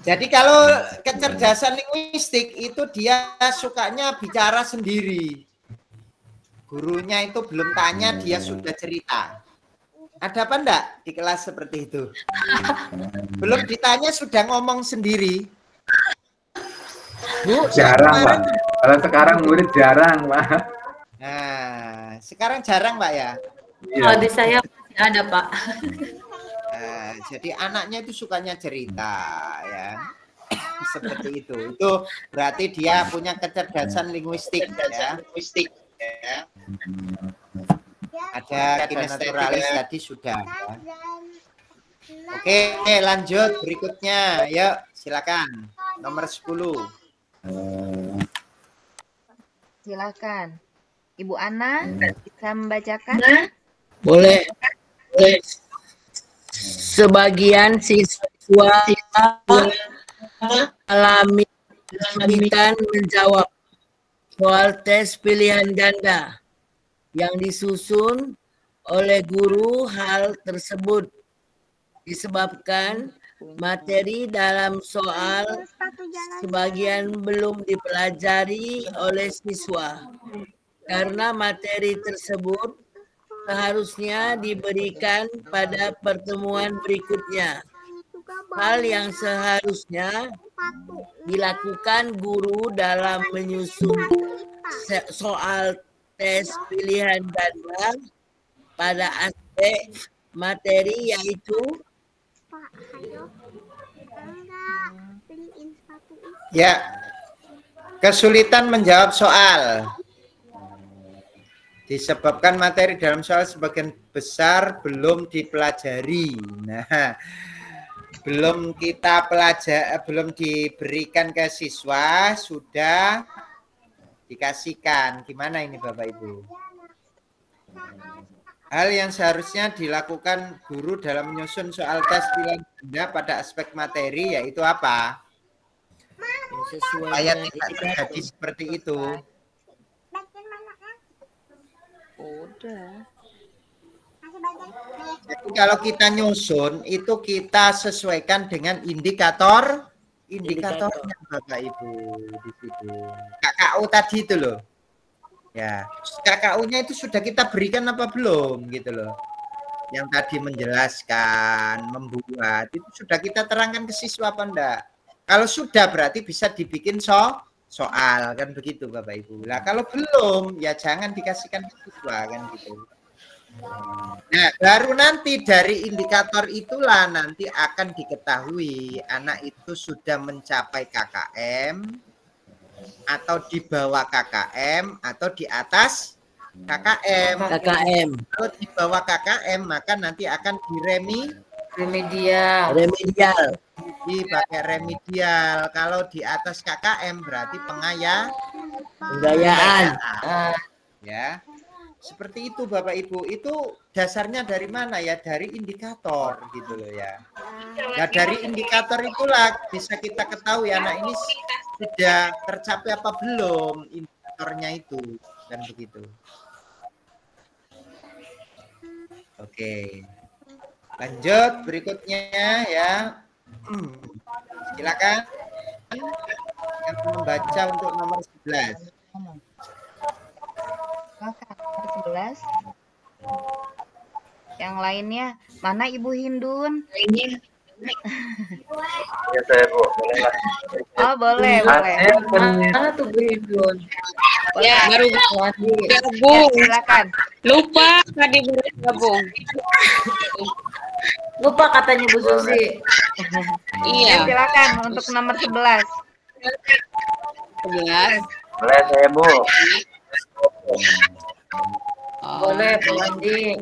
Speaker 2: Jadi kalau kecerdasan linguistik itu dia sukanya bicara sendiri. Gurunya itu belum tanya, dia sudah cerita. Ada apa enggak di kelas seperti itu? Belum ditanya sudah ngomong sendiri. Bu,
Speaker 9: jarang Pak. Kalau sekarang murid jarang Pak.
Speaker 2: Nah, sekarang jarang Pak ya?
Speaker 4: Kalau di saya masih ada Pak.
Speaker 2: Nah, jadi anaknya itu sukanya cerita ya. Seperti itu. Itu berarti dia punya kecerdasan linguistik ya. Ada kinesteralis tadi sudah. Ya. Oke, lanjut berikutnya. Yuk, silakan. Nomor 10.
Speaker 1: Silakan. Ibu Ana bisa membacakan?
Speaker 5: Boleh. Sebagian siswa alami kesulitan menjawab soal tes pilihan ganda yang disusun oleh guru. Hal tersebut disebabkan materi dalam soal sebagian belum dipelajari oleh siswa, karena materi tersebut seharusnya diberikan pada pertemuan berikutnya. Hal yang seharusnya dilakukan guru dalam menyusun soal tes pilihan ganda pada aspek materi yaitu
Speaker 2: ya, kesulitan menjawab soal disebabkan materi dalam soal sebagian besar belum dipelajari. Nah, belum diberikan ke siswa, sudah dikasihkan. Gimana ini Bapak Ibu? Hal yang seharusnya dilakukan guru dalam menyusun soal tes pilihan ganda pada aspek materi yaitu apa? Supaya tidak terjadi seperti itu.
Speaker 1: Udah.
Speaker 2: Jadi kalau kita nyusun itu kita sesuaikan dengan indikator indikatornya Bapak Ibu di situ. KKU tadi itu loh. Ya, KKU-nya itu sudah kita berikan apa belum gitu loh. Yang tadi menjelaskan, membuat itu sudah kita terangkan ke siswa apa enggak? Kalau sudah berarti bisa dibikin soal kan begitu Bapak Ibu. Nah, kalau belum ya jangan dikasihkan ke siswa kan gitu. Nah, baru nanti dari indikator itulah nanti akan diketahui anak itu sudah mencapai KKM atau di bawah KKM atau di atas KKM. Kalau di bawah KKM maka nanti akan
Speaker 4: remedial.
Speaker 2: Dipakai remedial. Kalau di atas KKM berarti
Speaker 5: pengayaan.
Speaker 2: Ya. Seperti itu Bapak Ibu, itu dasarnya dari mana ya? Dari indikator gitu loh ya. Nah dari indikator itulah bisa kita ketahui anak ini sudah tercapai apa belum indikatornya itu dan begitu. Oke, lanjut berikutnya ya. Silakan yang membaca untuk nomor 11.
Speaker 1: Nomor 11. Yang lainnya mana Ibu Hindun?
Speaker 9: Ya saya Bu, boleh lah.
Speaker 1: Oh boleh.
Speaker 4: Mana tuh Bu Hindun?
Speaker 7: Ya, baru
Speaker 1: Ya, silakan.
Speaker 7: lupa tadi baru gabung.
Speaker 4: Lupa katanya Bu Susi.
Speaker 1: Ya, silakan untuk nomor 11.
Speaker 7: 11.
Speaker 9: Boleh saya Bu.
Speaker 4: Boleh Bu Andi.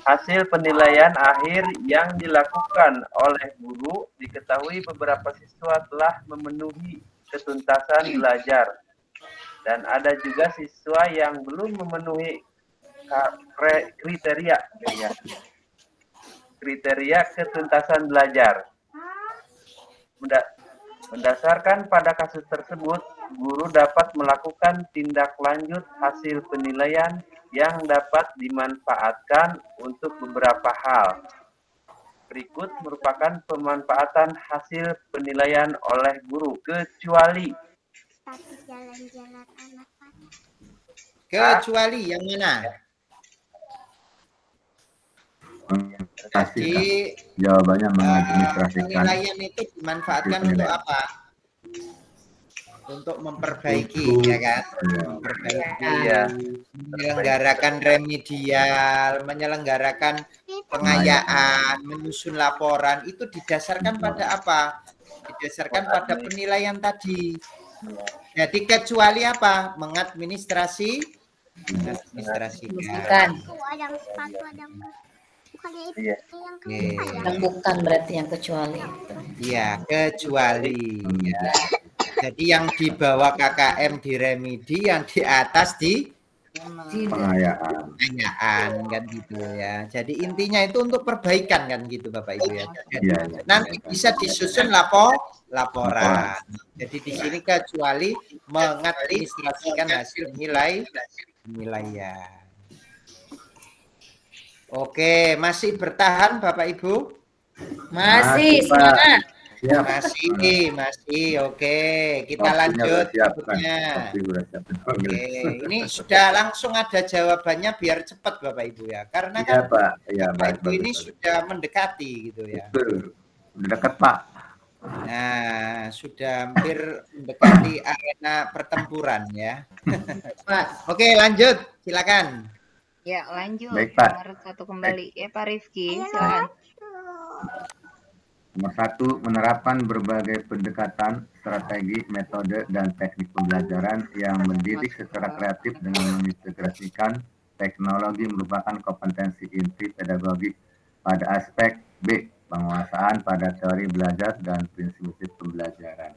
Speaker 10: Hasil penilaian akhir yang dilakukan oleh guru diketahui beberapa siswa telah memenuhi ketuntasan belajar dan ada juga siswa yang belum memenuhi kriteria ketuntasan belajar. Berdasarkan pada kasus tersebut, guru dapat melakukan tindak lanjut hasil penilaian yang dapat dimanfaatkan untuk beberapa hal. Berikut merupakan pemanfaatan hasil penilaian oleh guru, kecuali
Speaker 2: yang mana?
Speaker 9: Jadi jawabannya mengadministrasikan.
Speaker 2: Penilaian itu dimanfaatkan untuk apa? Untuk memperbaiki, ya kan? Menyelenggarakan remedial, menyelenggarakan pengayaan, menyusun laporan, itu didasarkan pada apa? Didasarkan pada penilaian tadi. Jadi kecuali apa? Mengadministrasikan.
Speaker 4: Bukan berarti yang kecuali.
Speaker 2: Iya, kecuali. Ya. Jadi yang di bawah KKM di remedi, yang di atas di pengayaan kan gitu ya. Jadi intinya itu untuk perbaikan kan gitu Bapak Ibu ya. Jadi, nanti bisa disusun laporan. Jadi di sini kecuali mengadministrasikan hasil penilaian. Oke, masih bertahan Bapak Ibu?
Speaker 4: Masih, semangat.
Speaker 2: Masih. Oke, kita lanjut berikutnya. Oke, ini sudah langsung ada jawabannya biar cepat Bapak Ibu ya. Karena kan Bapak Ibu ini sudah mendekati gitu ya.
Speaker 9: Betul. Dekat Pak.
Speaker 2: Nah, sudah hampir mendekati arena pertempuran ya. Oke, lanjut. Silakan.
Speaker 1: Ya, lanjut.
Speaker 9: Baik, Pak.
Speaker 1: Nomor 1 kembali. Ya, Pak Rifki, silakan.
Speaker 9: Nomor 1, menerapkan berbagai pendekatan, strategi, metode, dan teknik pembelajaran yang mendidik secara kreatif dengan mengintegrasikan teknologi merupakan kompetensi inti pedagogi pada aspek B. Penguasaan pada teori belajar dan prinsip-prinsip pembelajaran.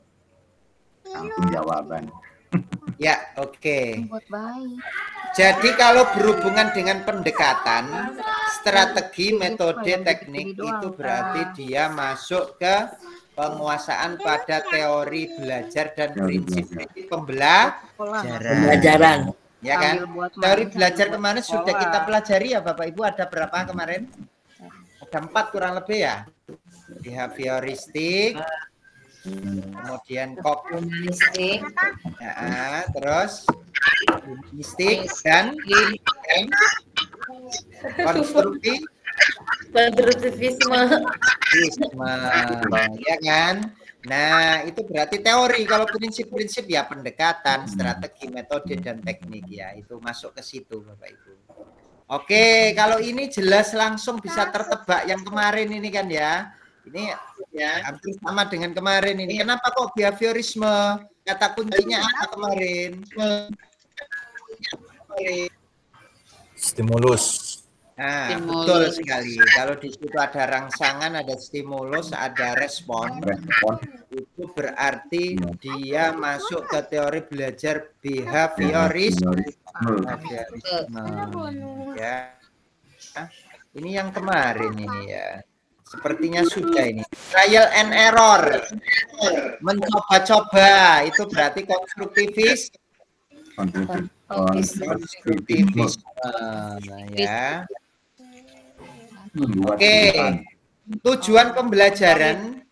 Speaker 9: Langsung jawaban.
Speaker 2: Ya, oke. Jadi kalau berhubungan dengan pendekatan, strategi, metode, teknik itu berarti dia masuk ke penguasaan pada teori belajar dan prinsip pembelajaran. Ya kan? Teori belajar kemarin sudah kita pelajari ya Bapak Ibu, ada berapa kemarin? Ada 4 kurang lebih ya. behavioristik, kemudian
Speaker 4: Humanistik,
Speaker 2: terus humanistik dan
Speaker 4: konstruktivisme,
Speaker 2: ya kan? Nah, itu berarti teori. Kalau prinsip-prinsip ya pendekatan, strategi, metode, dan teknik ya. Itu masuk ke situ, Bapak Ibu. Oke, kalau ini jelas langsung bisa tertebak yang kemarin ini kan ya. Ini ya hampir sama dengan kemarin ini. Kenapa kok behaviorisme? Kata kuncinya apa kemarin?
Speaker 8: Stimulus.
Speaker 2: Nah, betul sekali. Kalau di situ ada rangsangan, ada stimulus, ada respon, itu berarti dia masuk ke teori belajar behaviorisme. Ya. Ini yang kemarin ini ya. Sepertinya sudah ini. Trial and error. Mencoba-coba. Itu berarti konstruktivis. Konstruktivisme. Ya. Oke. Tujuan pembelajaran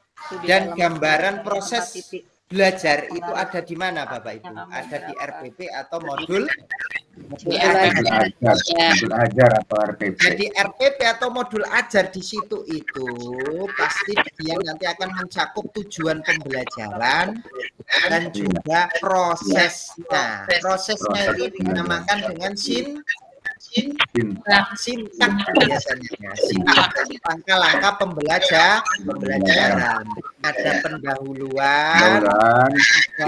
Speaker 2: dan gambaran proses belajar itu ada di mana Bapak Ibu? Ada di RPP atau modul
Speaker 9: ajar atau RPP.
Speaker 2: Jadi RPP atau modul ajar di situ itu pasti dia nanti akan mencakup tujuan pembelajaran dan juga prosesnya. Prosesnya itu dinamakan dengan sintak biasanya. Sintak langkah-langkah pembelajaran. Ada pendahuluan, ada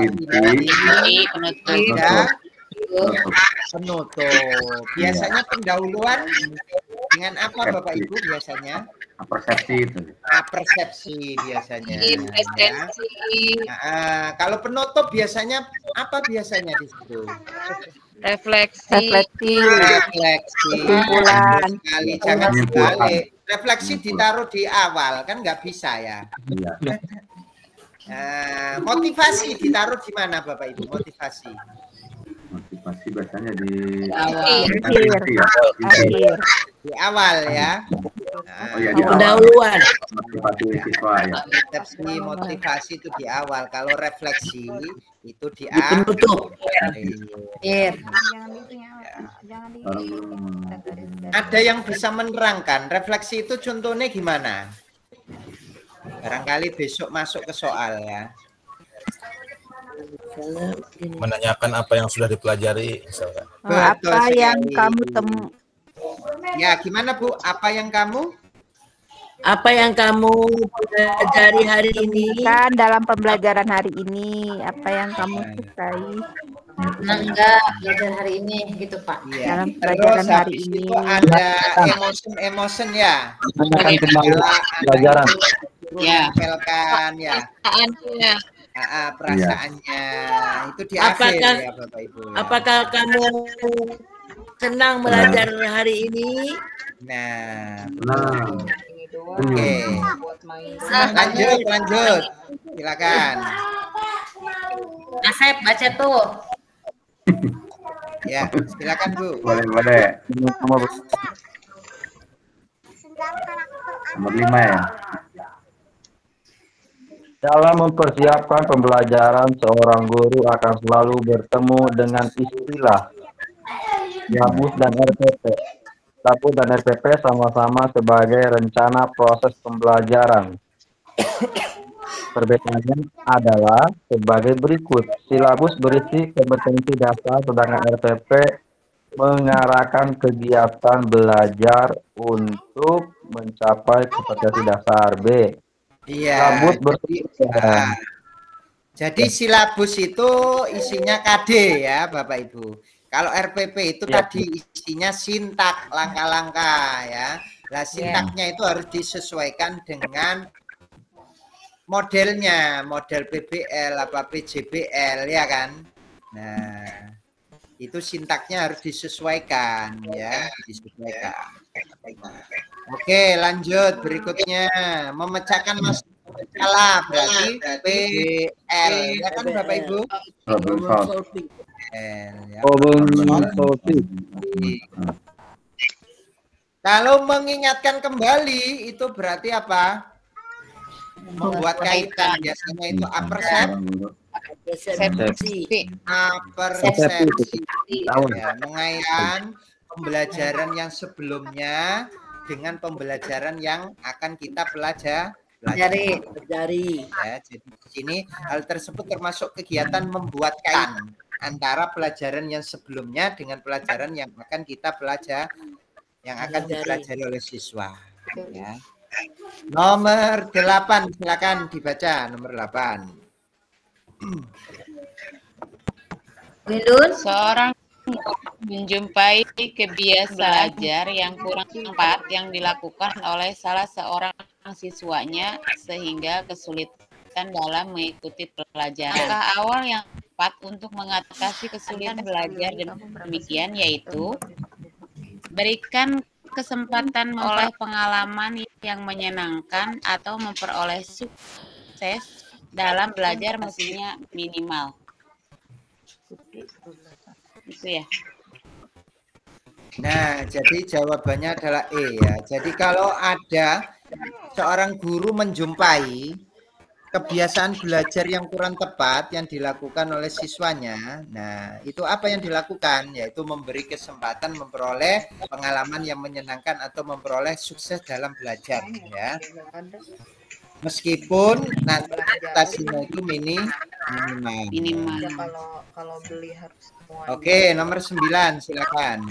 Speaker 2: penutup. Biasanya pendahuluan dengan apa Bapak Ibu biasanya?
Speaker 9: Persepsi itu.
Speaker 2: Persepsi biasanya. Ya. Nah, kalau penutup biasanya apa biasanya di situ?
Speaker 7: Refleksi.
Speaker 3: Kesimpulan.
Speaker 2: Jangan dibalik. Refleksi ditaruh di awal kan nggak bisa ya. Motivasi ditaruh di mana Bapak Ibu? Motivasi
Speaker 9: biasanya di
Speaker 2: awal ya.
Speaker 5: Pendahuluan.
Speaker 2: Motivasi itu di awal. Kalau refleksi itu di
Speaker 5: penutup.
Speaker 2: Ada yang bisa menerangkan refleksi itu contohnya gimana? Barangkali besok masuk ke soal ya.
Speaker 8: Menanyakan apa yang sudah dipelajari misalkan.
Speaker 3: Apa yang kamu
Speaker 2: Ya, gimana Bu? Apa yang kamu
Speaker 5: pelajari hari ini?
Speaker 3: Kan dalam pembelajaran hari ini, apa yang kamu sukai?
Speaker 4: Enggak belajar hari ini gitu Pak.
Speaker 2: Ya.
Speaker 3: Dalam pelajaran hari ini
Speaker 2: ada emotion ya.
Speaker 11: Pelajaran.
Speaker 2: Ya. Ya. Perasaannya itu di akhir ya Bapak Ibu. Ya.
Speaker 5: Apakah kamu senang belajar hari ini?
Speaker 2: Nah. Oke. Lanjut. Silakan.
Speaker 4: Asep baca tuh.
Speaker 2: Ya, silakan Bu.
Speaker 9: Boleh. Nomor 5 ya.
Speaker 11: Dalam mempersiapkan pembelajaran, seorang guru akan selalu bertemu dengan istilah Silabus dan RPP. Silabus dan RPP sama-sama sebagai rencana proses pembelajaran. Perbedaannya adalah sebagai berikut. Silabus berisi kompetensi dasar, sedangkan RPP mengarahkan kegiatan belajar untuk mencapai kompetensi dasar. B.
Speaker 2: Iya. Jadi silabus itu isinya KD ya Bapak Ibu. Kalau RPP itu tadi isinya sintak, langkah-langkah ya. Nah, sintaknya itu harus disesuaikan dengan modelnya, model PBL apa PJBL ya kan. Nah, itu sintaknya harus disesuaikan ya, disesuaikan. Oke, lanjut berikutnya memecahkan masalah berarti PL ya kan Bapak Ibu? Kalau mengingatkan kembali itu berarti apa? Membuat kaitan biasanya itu apersepsi, ya, mengaitkan pembelajaran yang sebelumnya dengan pembelajaran yang akan kita pelajari. Ya, jadi di sini hal tersebut termasuk kegiatan membuat kaitan antara pelajaran yang sebelumnya dengan pelajaran yang akan kita dipelajari oleh siswa. Ya. Nomor 8, silakan dibaca nomor 8.
Speaker 7: Seorang menjumpai kebiasaan belajar yang kurang tepat yang dilakukan oleh salah seorang siswanya sehingga kesulitan dalam mengikuti pelajaran. Langkah awal yang tepat untuk mengatasi kesulitan belajar demikian yaitu berikan kesempatan oleh pengalaman yang menyenangkan atau memperoleh sukses dalam belajar mestinya minimal. Itu ya.
Speaker 2: Nah, jadi jawabannya adalah E ya. Jadi kalau ada seorang guru menjumpai kebiasaan belajar yang kurang tepat yang dilakukan oleh siswanya, nah itu apa yang dilakukan? Yaitu memberi kesempatan memperoleh pengalaman yang menyenangkan atau memperoleh sukses dalam belajar ya. Meskipun nanti prestasinya itu minimal.
Speaker 1: Ya, kalau beli harus semua.
Speaker 2: Oke, nomor 9 silakan.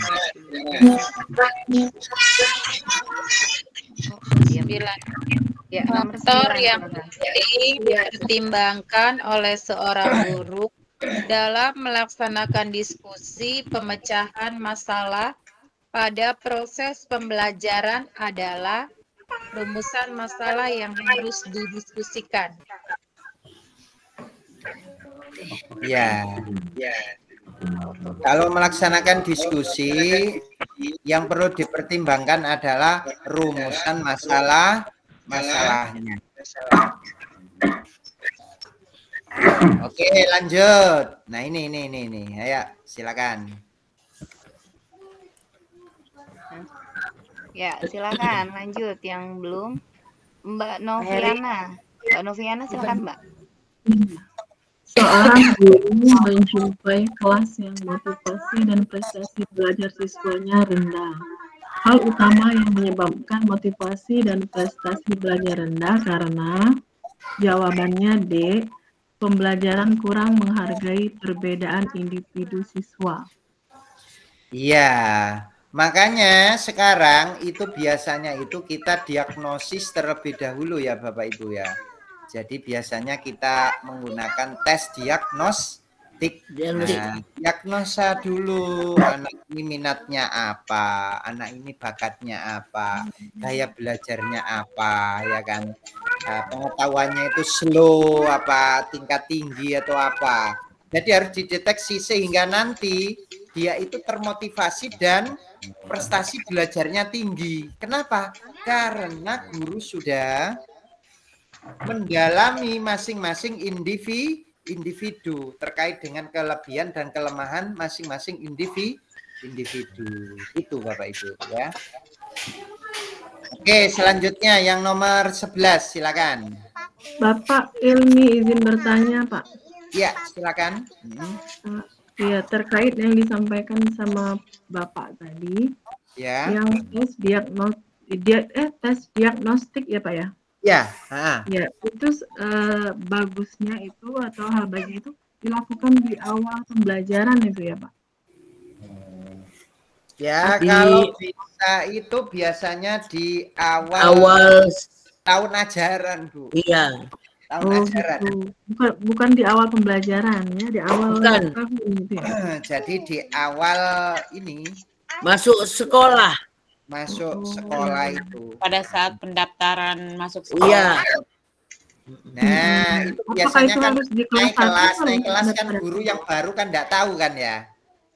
Speaker 1: Ya,
Speaker 7: faktor yang penting dipertimbangkan oleh seorang guru dalam melaksanakan diskusi pemecahan masalah pada proses pembelajaran adalah rumusan masalah yang harus didiskusikan.
Speaker 2: Ya. Kalau melaksanakan diskusi, yang perlu dipertimbangkan adalah rumusan masalahnya. Oke, lanjut. Nah, ini. Ayo, silakan.
Speaker 1: Ya, silakan lanjut yang belum. Mbak Noviana. Mbak Noviana silakan, Mbak.
Speaker 12: Seorang guru menjumpai kelas yang motivasi dan prestasi belajar siswanya rendah. Hal utama yang menyebabkan motivasi dan prestasi belajar rendah karena jawabannya D. Pembelajaran kurang menghargai perbedaan individu siswa.
Speaker 2: Iya, makanya sekarang itu biasanya itu kita diagnosis terlebih dahulu ya Bapak Ibu ya. Jadi biasanya kita menggunakan tes diagnostik. Nah, diagnosa dulu anak ini minatnya apa, anak ini bakatnya apa, gaya belajarnya apa, ya kan. Nah, pengetahuannya itu slow apa, tingkat tinggi atau apa. Jadi harus dideteksi sehingga nanti dia itu termotivasi dan prestasi belajarnya tinggi. Kenapa? Karena guru sudah mendalami masing-masing individu terkait dengan kelebihan dan kelemahan masing-masing individu. Itu Bapak Ibu ya. Oke, selanjutnya yang nomor 11 silakan.
Speaker 12: Bapak Ilmi izin bertanya, Pak.
Speaker 2: Ya, silakan.
Speaker 12: Ya, terkait yang disampaikan sama Bapak tadi.
Speaker 2: Ya.
Speaker 12: Yang tes diagnostik ya, Pak ya?
Speaker 2: Ya,
Speaker 12: ya itu bagusnya itu atau hal baiknya itu dilakukan di awal pembelajaran itu ya Pak?
Speaker 2: Ya, kalau bisa itu biasanya di awal tahun ajaran, Bu.
Speaker 5: Iya.
Speaker 2: Tahun ajaran.
Speaker 12: Gitu. Bukan di awal pembelajaran ya, di awal tahun gitu ya.
Speaker 2: Jadi di awal ini
Speaker 5: masuk sekolah.
Speaker 2: Masuk sekolah itu
Speaker 7: pada saat pendaftaran masuk sekolah.
Speaker 5: Iya.
Speaker 2: Nah, itu biasanya kan naik kelas kan guru yang baru kan enggak tahu kan ya.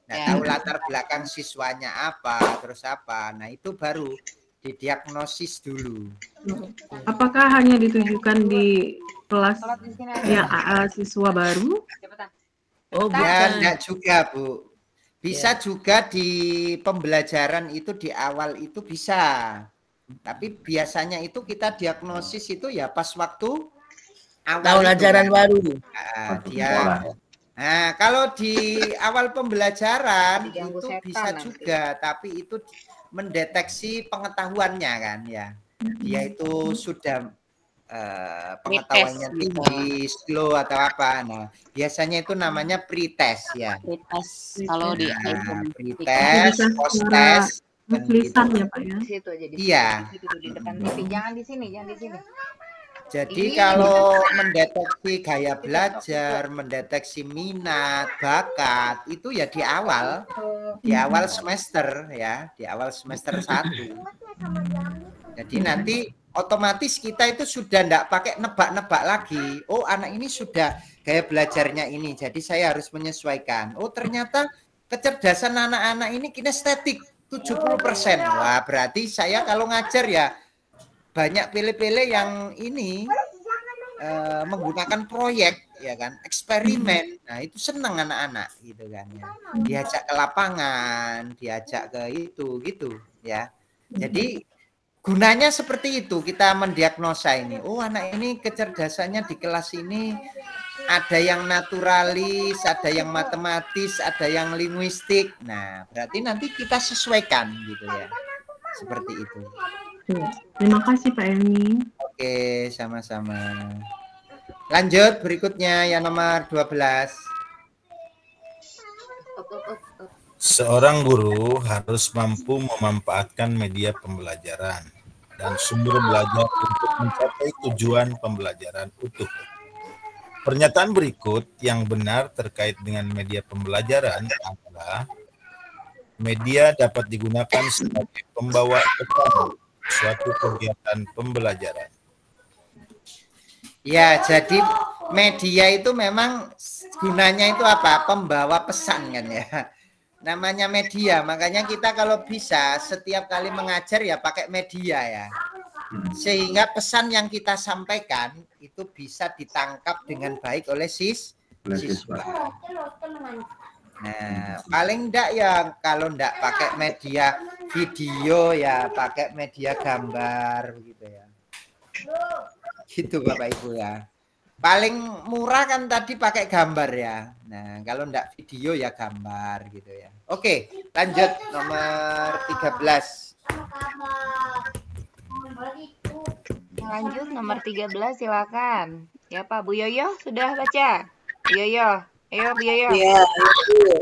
Speaker 2: Enggak tahu latar belakang siswanya apa, terus apa. Nah, itu baru didiagnosis dulu.
Speaker 12: Apakah hanya ditujukan di kelas yang siswa baru?
Speaker 2: Oh, bukan. Enggak juga, Bu. Bisa juga di pembelajaran itu di awal itu bisa. Tapi biasanya itu kita diagnosis itu ya pas waktu awal
Speaker 5: tahun
Speaker 2: itu,
Speaker 5: ajaran
Speaker 2: kan.
Speaker 5: baru.
Speaker 2: Nah, nah, kalau di awal pembelajaran
Speaker 1: Diganggu
Speaker 2: itu
Speaker 1: setan
Speaker 2: bisa
Speaker 1: nanti.
Speaker 2: juga, tapi itu mendeteksi pengetahuannya kan ya. Dia itu sudah pengetahuannya
Speaker 5: Pretest gitu.
Speaker 2: tinggi, slow atau apa. Nah, biasanya itu namanya pretest ya.
Speaker 13: Pretest kalau di
Speaker 2: Nah,
Speaker 12: Itu
Speaker 2: pretest,
Speaker 12: bisa
Speaker 2: post-test,
Speaker 12: secara
Speaker 2: dan
Speaker 12: tulisan
Speaker 2: gitu.
Speaker 12: ya Pak ya.
Speaker 1: Di situ aja di
Speaker 2: Iya.
Speaker 1: situ di depan TV. Jangan di sini, jangan di sini.
Speaker 2: Jadi
Speaker 1: Ini
Speaker 2: kalau mendeteksi gaya belajar, mendeteksi minat, bakat, itu ya di awal semester ya, di awal semester 1. Jadi nanti otomatis kita itu sudah enggak pakai nebak-nebak lagi. Oh, anak ini sudah gaya belajarnya ini, jadi saya harus menyesuaikan. Oh, ternyata kecerdasan anak-anak ini kinestetik 70%. Wah, berarti saya kalau ngajar ya banyak pilih-pilih yang ini menggunakan proyek ya kan, eksperimen. Nah, itu senang anak-anak gitu kan ya. Diajak ke lapangan, diajak ke itu gitu ya. Jadi gunanya seperti itu, kita mendiagnosa ini. Oh, anak ini kecerdasannya di kelas ini ada yang naturalis, ada yang matematis, ada yang linguistik. Nah, berarti nanti kita sesuaikan gitu ya. Seperti itu.
Speaker 12: Terima kasih Pak Elmi.
Speaker 2: Oke, sama-sama. Lanjut berikutnya yang nomor 12.
Speaker 8: Seorang guru harus mampu memanfaatkan media pembelajaran dan sumber belajar untuk mencapai tujuan pembelajaran utuh. Pernyataan berikut yang benar terkait dengan media pembelajaran adalah: media dapat digunakan sebagai pembawa pesan suatu kegiatan pembelajaran.
Speaker 2: Ya, jadi media itu memang gunanya itu apa? Pembawa pesan kan ya. Namanya media, makanya kita kalau bisa setiap kali mengajar ya pakai media ya. Sehingga pesan yang kita sampaikan itu bisa ditangkap dengan baik oleh siswa. Nah, paling enggak ya kalau enggak pakai media video ya pakai media gambar gitu ya. Gitu Bapak Ibu ya. Paling murah kan tadi pakai gambar ya. Nah, kalau enggak video ya gambar gitu ya. Oke, lanjut nomor 13.
Speaker 1: Lanjut nomor 13 silakan. Ya Pak Bu Yoyo sudah baca? Bu Yoyo, ayo Bu Yoyo.
Speaker 14: Iya, Ibu.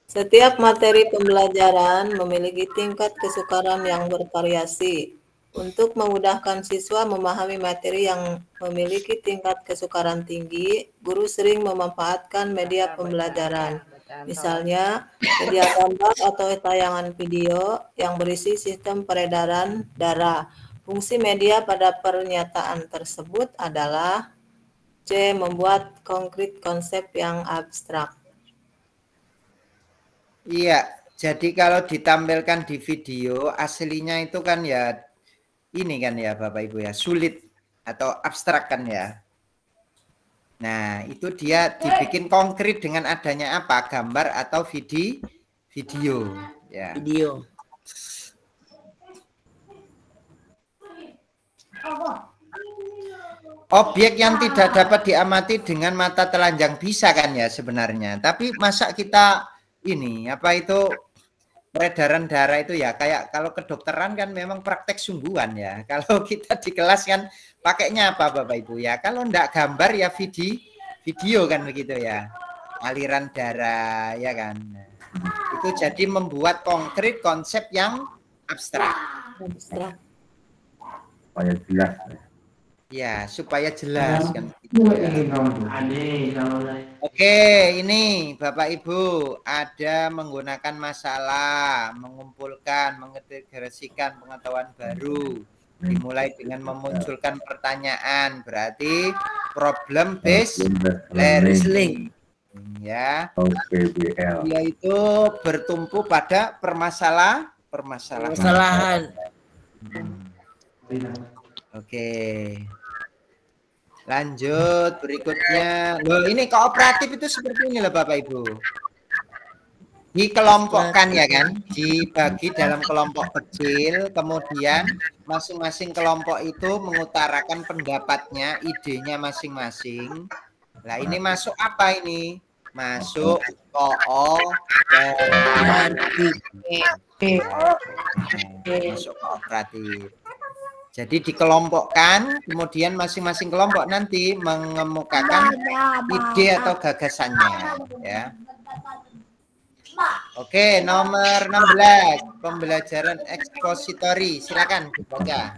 Speaker 14: Setiap materi pembelajaran memiliki tingkat kesukaran yang bervariasi. Untuk memudahkan siswa memahami materi yang memiliki tingkat kesukaran tinggi, guru sering memanfaatkan media pembelajaran. Misalnya, media gambar atau tayangan video yang berisi sistem peredaran darah. Fungsi media pada pernyataan tersebut adalah C. Membuat konkret konsep yang abstrak.
Speaker 2: Iya, jadi kalau ditampilkan di video aslinya itu kan ya ini kan ya Bapak Ibu ya, sulit atau abstrak kan ya. Nah, itu dia dibikin konkret dengan adanya apa? Gambar atau video ya.
Speaker 5: Video.
Speaker 2: Objek yang tidak dapat diamati dengan mata telanjang bisa kan ya sebenarnya. Tapi masa kita ini apa itu peredaran darah itu ya kayak kalau kedokteran kan memang praktek sungguhan ya. Kalau kita di kelas kan pakainya apa Bapak Ibu ya? Kalau enggak gambar ya video kan begitu ya. Aliran darah ya kan. Itu jadi membuat konkret konsep yang abstrak.
Speaker 14: Abstrak.
Speaker 9: Supaya jelas.
Speaker 2: Ya, supaya jelas kan. Oke, ini Bapak Ibu ada menggunakan masalah, mengumpulkan, mengintegrasikan pengetahuan baru. Dimulai dengan memunculkan pertanyaan, berarti problem based learning. Ya.
Speaker 9: PBL.
Speaker 2: Yaitu bertumpu pada permasalahan. Oke. Lanjut berikutnya. Loh, ini kooperatif itu seperti ini loh Bapak Ibu. Dikelompokkan ya kan, dibagi dalam kelompok kecil, kemudian masing-masing kelompok itu mengutarakan pendapatnya, idenya masing-masing. Nah ini masuk apa ini? Masuk kooperatif. Masuk kooperatif. Jadi dikelompokkan, kemudian masing-masing kelompok nanti mengemukakan ide atau gagasannya, ya. Oke, nomor 16, pembelajaran ekspositori. Silakan dibaca.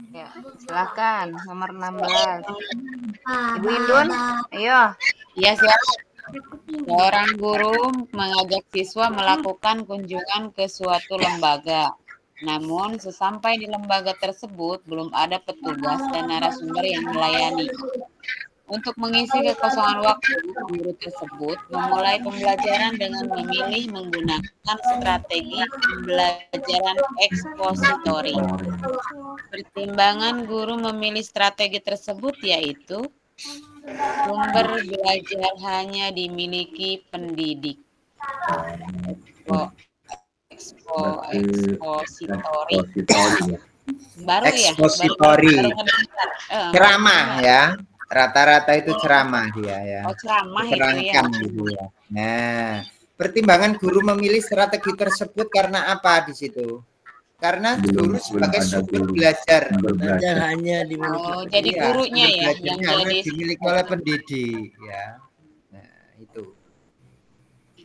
Speaker 1: Ya, silakan nomor 16. Ibu Indun, ayo.
Speaker 7: Ya, silakan. Seorang guru mengajak siswa melakukan kunjungan ke suatu lembaga. Namun, sesampai di lembaga tersebut, belum ada petugas dan narasumber yang melayani. Untuk mengisi kekosongan waktu, guru tersebut memulai pembelajaran dengan memilih menggunakan strategi pembelajaran ekspositori. Pertimbangan guru memilih strategi tersebut yaitu sumber belajar hanya dimiliki pendidik. Ekspositori. Baru ya?
Speaker 2: Ekspositori. Ceramah ya. Rata-rata itu ceramah dia ya.
Speaker 7: Oh, ceramah
Speaker 2: diterangkan gitu ya. Nah, pertimbangan guru memilih strategi tersebut karena apa di situ? Karena guru sebagai sumber belajar.
Speaker 5: Belajar hanya dimiliki.
Speaker 7: Oh, jadi gurunya ya yang jadi
Speaker 2: dimiliki oleh pendidik ya. Nah, itu.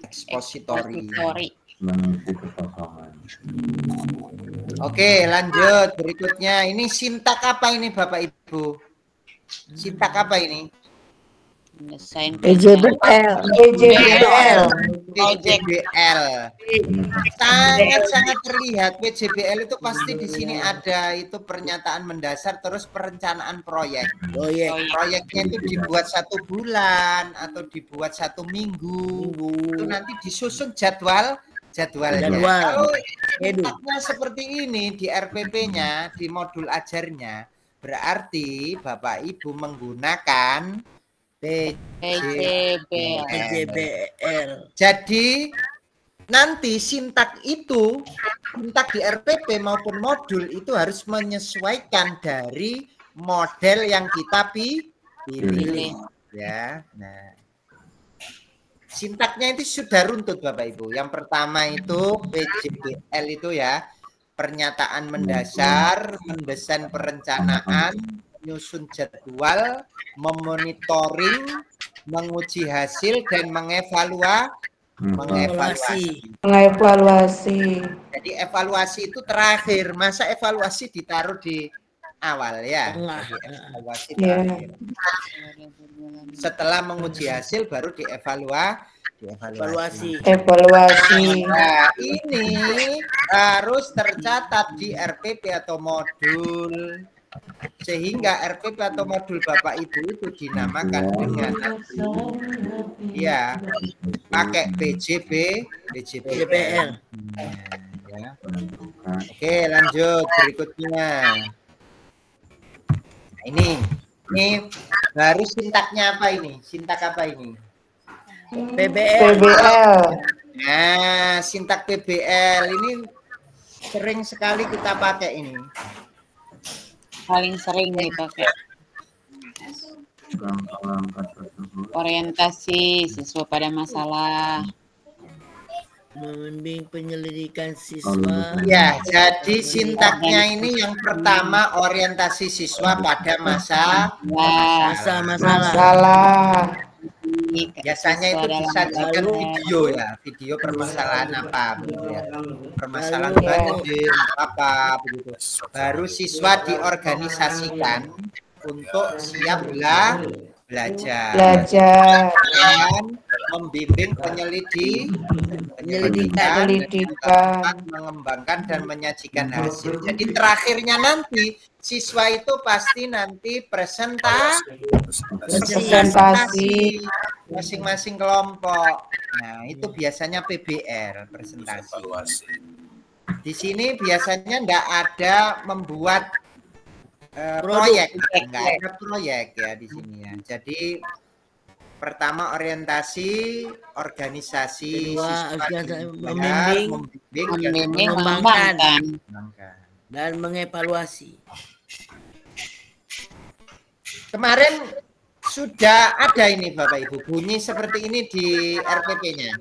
Speaker 2: Ekspositori. Oke, lanjut berikutnya. Ini sintak apa ini Bapak Ibu? Sintak apa ini?
Speaker 3: PJBL.
Speaker 2: Sangat-sangat terlihat PJBL itu pasti di sini ada itu pernyataan mendasar terus perencanaan proyek. Proyeknya itu dibuat 1 bulan atau dibuat 1 minggu. Itu nanti disusun jadwalnya. Kalau sintaknya seperti ini di RPP-nya, di modul ajarnya, berarti Bapak Ibu menggunakan PJBL. Jadi nanti sintak itu, sintak di RPP maupun modul itu harus menyesuaikan dari model yang kita pilih. Ya, nah. Sintaknya itu sudah runtut Bapak Ibu. Yang pertama itu PJBL itu ya. Pernyataan mendasar, mendesain perencanaan, menyusun jadwal, memonitoring, menguji hasil, dan mengevaluasi. Jadi evaluasi itu terakhir. Masa evaluasi ditaruh di awal ya? Evaluasi terakhir. Setelah menguji hasil baru evaluasi. Nah, ini harus tercatat di RPP atau modul sehingga RPP atau modul Bapak Ibu itu dinamakan dengan ya pakai PJBL. Ya. Oke, lanjut berikutnya. Nah, ini baru sintaknya apa ini? Sintak apa ini? PBL. Nah, sintak PBL ini sering sekali kita pakai ini.
Speaker 7: Paling sering dipakai. Orientasi siswa pada masalah.
Speaker 5: Membimbing penyelidikan siswa.
Speaker 2: Ya, jadi sintaknya ini yang pertama orientasi siswa pada masalah. Biasanya itu disajikan video ya, video permasalahan apa begitu ya. Permasalahan banjir apa begitu. Baru siswa diorganisasikan untuk siap belajar. Dan membimbing penyelidikan, mengembangkan dan menyajikan hasil. Jadi terakhirnya nanti siswa itu pasti nanti presentasi masing-masing kelompok. Nah, itu biasanya PBL, presentasi. Di sini biasanya enggak ada membuat proyek, enggak ada proyek ya di sini ya. Jadi Pertama orientasi, organisasi,
Speaker 5: Kedua,
Speaker 2: siswa
Speaker 5: membimbing, mengembangkan, dan mengevaluasi.
Speaker 2: Kemarin sudah ada ini Bapak Ibu, bunyi seperti ini di RPP-nya.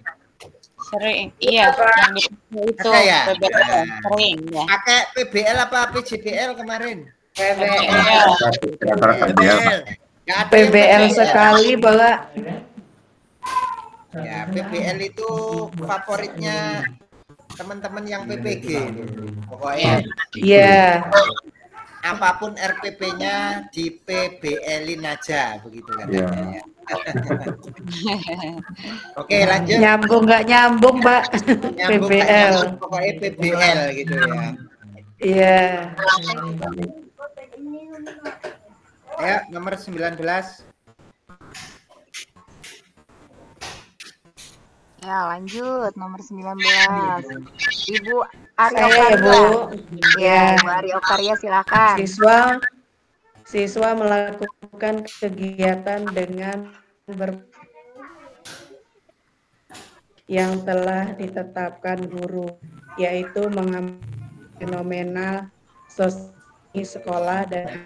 Speaker 7: Sering, iya. Yang itu
Speaker 2: Ada ya?
Speaker 7: PBL, sering ya.
Speaker 2: Pakai PBL apa PJBL kemarin?
Speaker 7: PBL.
Speaker 13: PBL sekali, Pak.
Speaker 2: Ya, PBL itu favoritnya teman-teman yang PPG. Pokoknya.
Speaker 13: Iya.
Speaker 2: Apapun RPP-nya di PBL-in aja, begitu kan?
Speaker 9: Iya.
Speaker 2: Oke, lanjut.
Speaker 13: Nyambung nggak nyambung, Pak?
Speaker 2: Nyambung,
Speaker 13: PBL.
Speaker 2: nyambung, pokoknya PBL gitu ya.
Speaker 13: Iya.
Speaker 2: Ayo, nomor 19.
Speaker 1: Ya, lanjut nomor 19. Ibu Aryo
Speaker 13: Saya ya, Bu.
Speaker 1: Ya, Ibu Aryo Karya silakan.
Speaker 13: Siswa melakukan kegiatan dengan yang telah ditetapkan guru, yaitu mengamati fenomena sosial sekolah dan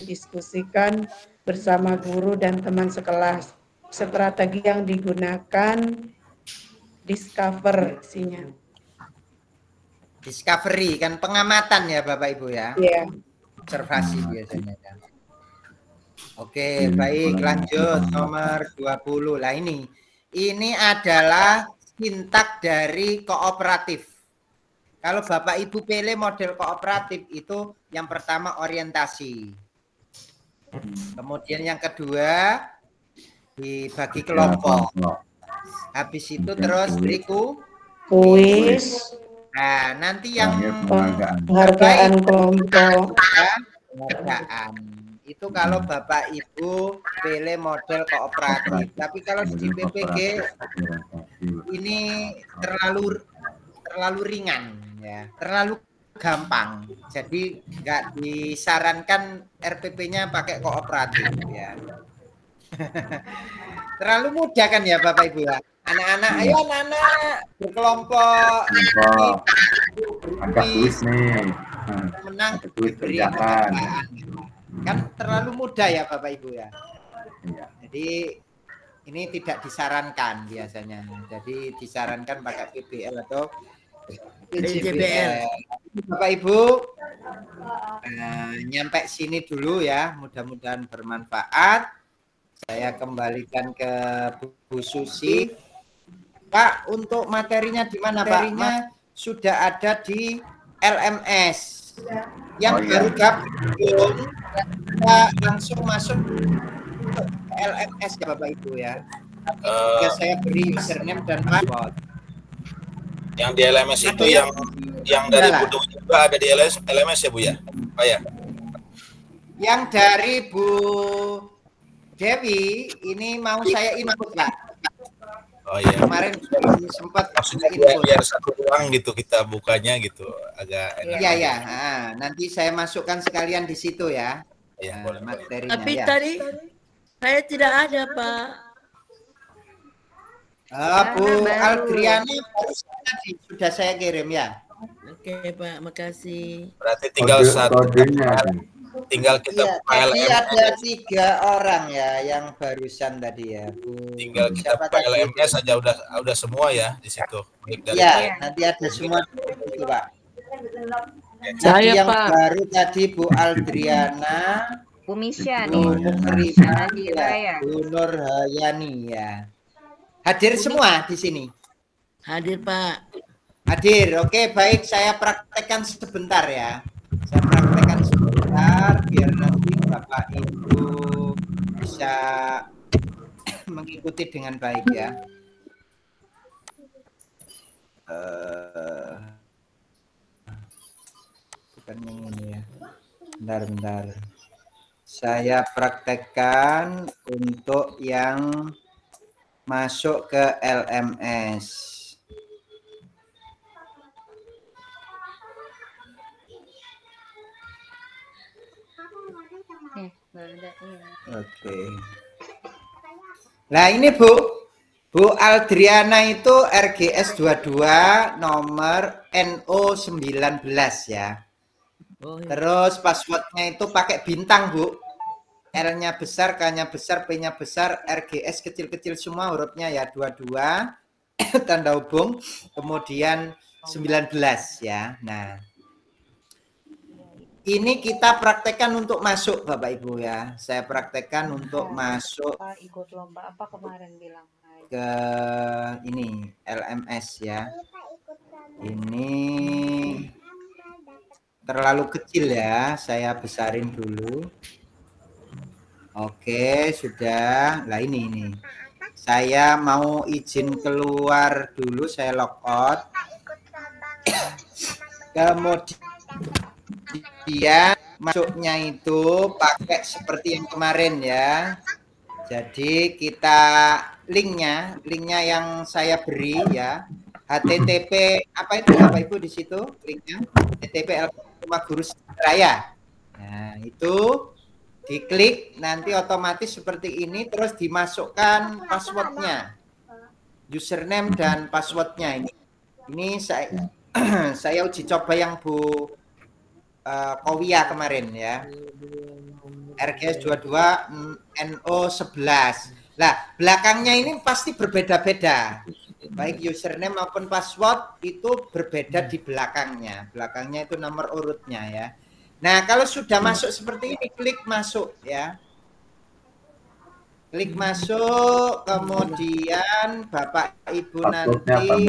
Speaker 13: diskusikan bersama guru dan teman sekelas. Strategi yang digunakan discover isinya.
Speaker 2: Discovery kan pengamatan ya Bapak Ibu ya.
Speaker 13: Iya.
Speaker 2: Observasi biasanya kan. Oke, baik, lanjut nomor 20. Lah ini adalah sintak dari kooperatif. Kalau Bapak Ibu pilih model kooperatif itu yang pertama orientasi. Kemudian yang kedua dibagi kelompok. Habis itu terus beriku
Speaker 13: kuis.
Speaker 2: Nah, nanti yang
Speaker 13: penghargaan kelompok.
Speaker 2: Penghargaan. Itu kalau Bapak Ibu pilih model kooperatif. Tapi kalau di PPG ini terlalu ringan ya, terlalu gampang. Jadi nggak disarankan RPP-nya pakai kooperatif ya. Terlalu mudah kan ya Bapak Ibu ya. Anak-anak, ayo anak-anak berkelompok.
Speaker 9: Ada kuis nih.
Speaker 2: Menang
Speaker 9: kuis
Speaker 2: diberi
Speaker 9: kerjaan.
Speaker 2: Kan terlalu mudah ya Bapak Ibu ya.
Speaker 9: Iya.
Speaker 2: Jadi ini tidak disarankan biasanya. Jadi disarankan pakai PBL atau PJBL. Bapak Ibu nyampe sini dulu ya. Mudah-mudahan bermanfaat. Saya kembalikan ke Bu Susi. Pak, untuk materinya di mana Pak? Materinya sudah ada di LMS. Yang baru gabung kita langsung masuk ke LMS ya Bapak Ibu ya. Saya beri username dan password.
Speaker 8: Yang di LMS itu yang dari Bu Dewi juga ada di LMS ya Bu ya? Pak ya?
Speaker 2: Yang dari Bu Dewi ini mau saya input Pak.
Speaker 8: Oh iya.
Speaker 2: Kemarin sempat
Speaker 8: maksudnya biar satu ruang gitu kita bukanya gitu agak enak.
Speaker 2: Iya ya. Nanti saya masukkan sekalian di situ ya.
Speaker 8: Ya,
Speaker 2: materinya.
Speaker 5: Tapi
Speaker 2: ya.
Speaker 5: tadi saya tidak ada Pak.
Speaker 2: Bu Aldriani tadi sudah saya kirim ya.
Speaker 5: Oke Pak, makasih.
Speaker 8: Berarti tinggal tinggal kita
Speaker 2: buka LMS. Ada 3 orang ya yang barusan tadi ya, Bu.
Speaker 8: Tinggal kita buka LMS saja udah semua ya di situ.
Speaker 2: Iya, nanti ada semua itu, Pak.
Speaker 13: Saya,
Speaker 2: yang
Speaker 13: Pak.
Speaker 2: baru tadi Bu Aldriana,
Speaker 1: Bu Misha
Speaker 2: Bu
Speaker 1: nih.
Speaker 2: Mukrima,
Speaker 1: ya.
Speaker 2: Bu Nur Hayani ya. Hadir semua di sini.
Speaker 5: Hadir Pak.
Speaker 2: Hadir, oke baik. Saya praktekkan sebentar ya. Saya praktekkan sebentar biar nanti Bapak Ibu bisa mengikuti dengan baik ya. Bukan yang ini ya. Bentar. Saya praktekkan untuk yang masuk ke LMS. Oke. Nah ini Bu Aldriana itu RGS 22 nomor NO19 ya. Terus passwordnya itu pakai bintang Bu. L-nya besar, K-nya besar, P-nya besar, RGS kecil-kecil semua hurufnya ya 22 tanda hubung, kemudian 19 ya. Nah, ini kita praktekkan untuk masuk Bapak Ibu ya. Saya praktekkan untuk masuk
Speaker 1: ikut lomba apa kemarin bilang
Speaker 2: ke ini LMS ya. Ini terlalu kecil ya, saya besarin dulu. Oke, sudah. Lah ini. Saya mau izin keluar dulu, saya logout. Kemudian masuknya itu pakai seperti yang kemarin ya. Jadi kita linknya yang saya beri ya. HTTP apa itu Bapak Ibu di situ linknya? HTTP Rumah Guru Raya. Nah, itu diklik nanti otomatis seperti ini, terus dimasukkan passwordnya, username dan passwordnya ini saya uji coba yang Bu Kowia kemarin ya, RGS 22 NO11. Lah belakangnya ini pasti berbeda-beda, baik username maupun password itu berbeda di belakangnya itu nomor urutnya ya. Nah, kalau sudah masuk seperti ini, klik masuk ya. Klik masuk, kemudian Bapak Ibu nanti.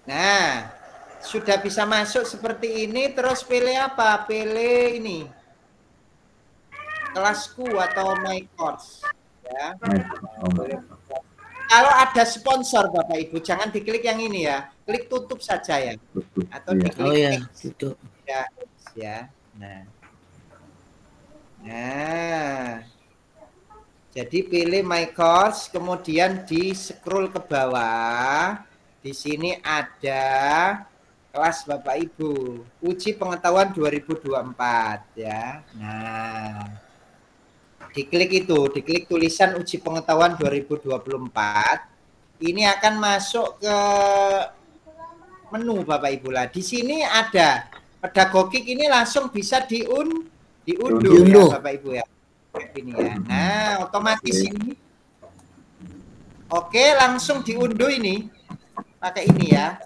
Speaker 2: Nah, sudah bisa masuk seperti ini, terus pilih apa? Pilih ini. Kelasku atau my course ya. Kalau ada sponsor Bapak Ibu, jangan diklik yang ini ya. Klik tutup saja ya. Atau diklik tutup. Ya. Nah. Jadi pilih my course, kemudian di scroll ke bawah. Di sini ada kelas Bapak Ibu. Uji pengetahuan 2024 ya. Nah. Diklik tulisan uji pengetahuan 2024. Ini akan masuk ke menu Bapak Ibu lah. Di sini ada pedagogik, ini langsung bisa diunduh ya Bapak Ibu ya. Ini ya. Nah, otomatis ini. Oke, langsung diunduh ini. Pakai ini ya.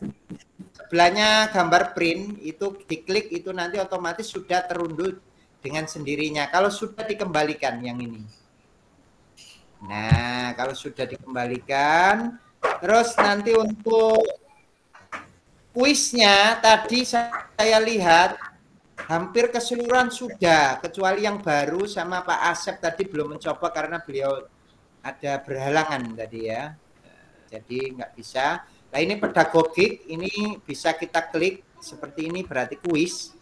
Speaker 2: Sebelahnya gambar print, itu diklik itu nanti otomatis sudah terunduh dengan sendirinya. Kalau sudah dikembalikan yang ini. Nah, kalau sudah dikembalikan, terus nanti untuk kuisnya tadi saya lihat hampir keseluruhan sudah, kecuali yang baru sama Pak Asep tadi belum mencoba karena beliau ada berhalangan tadi ya. Jadi nggak bisa. Nah, ini pedagogik, ini bisa kita klik seperti ini berarti kuis.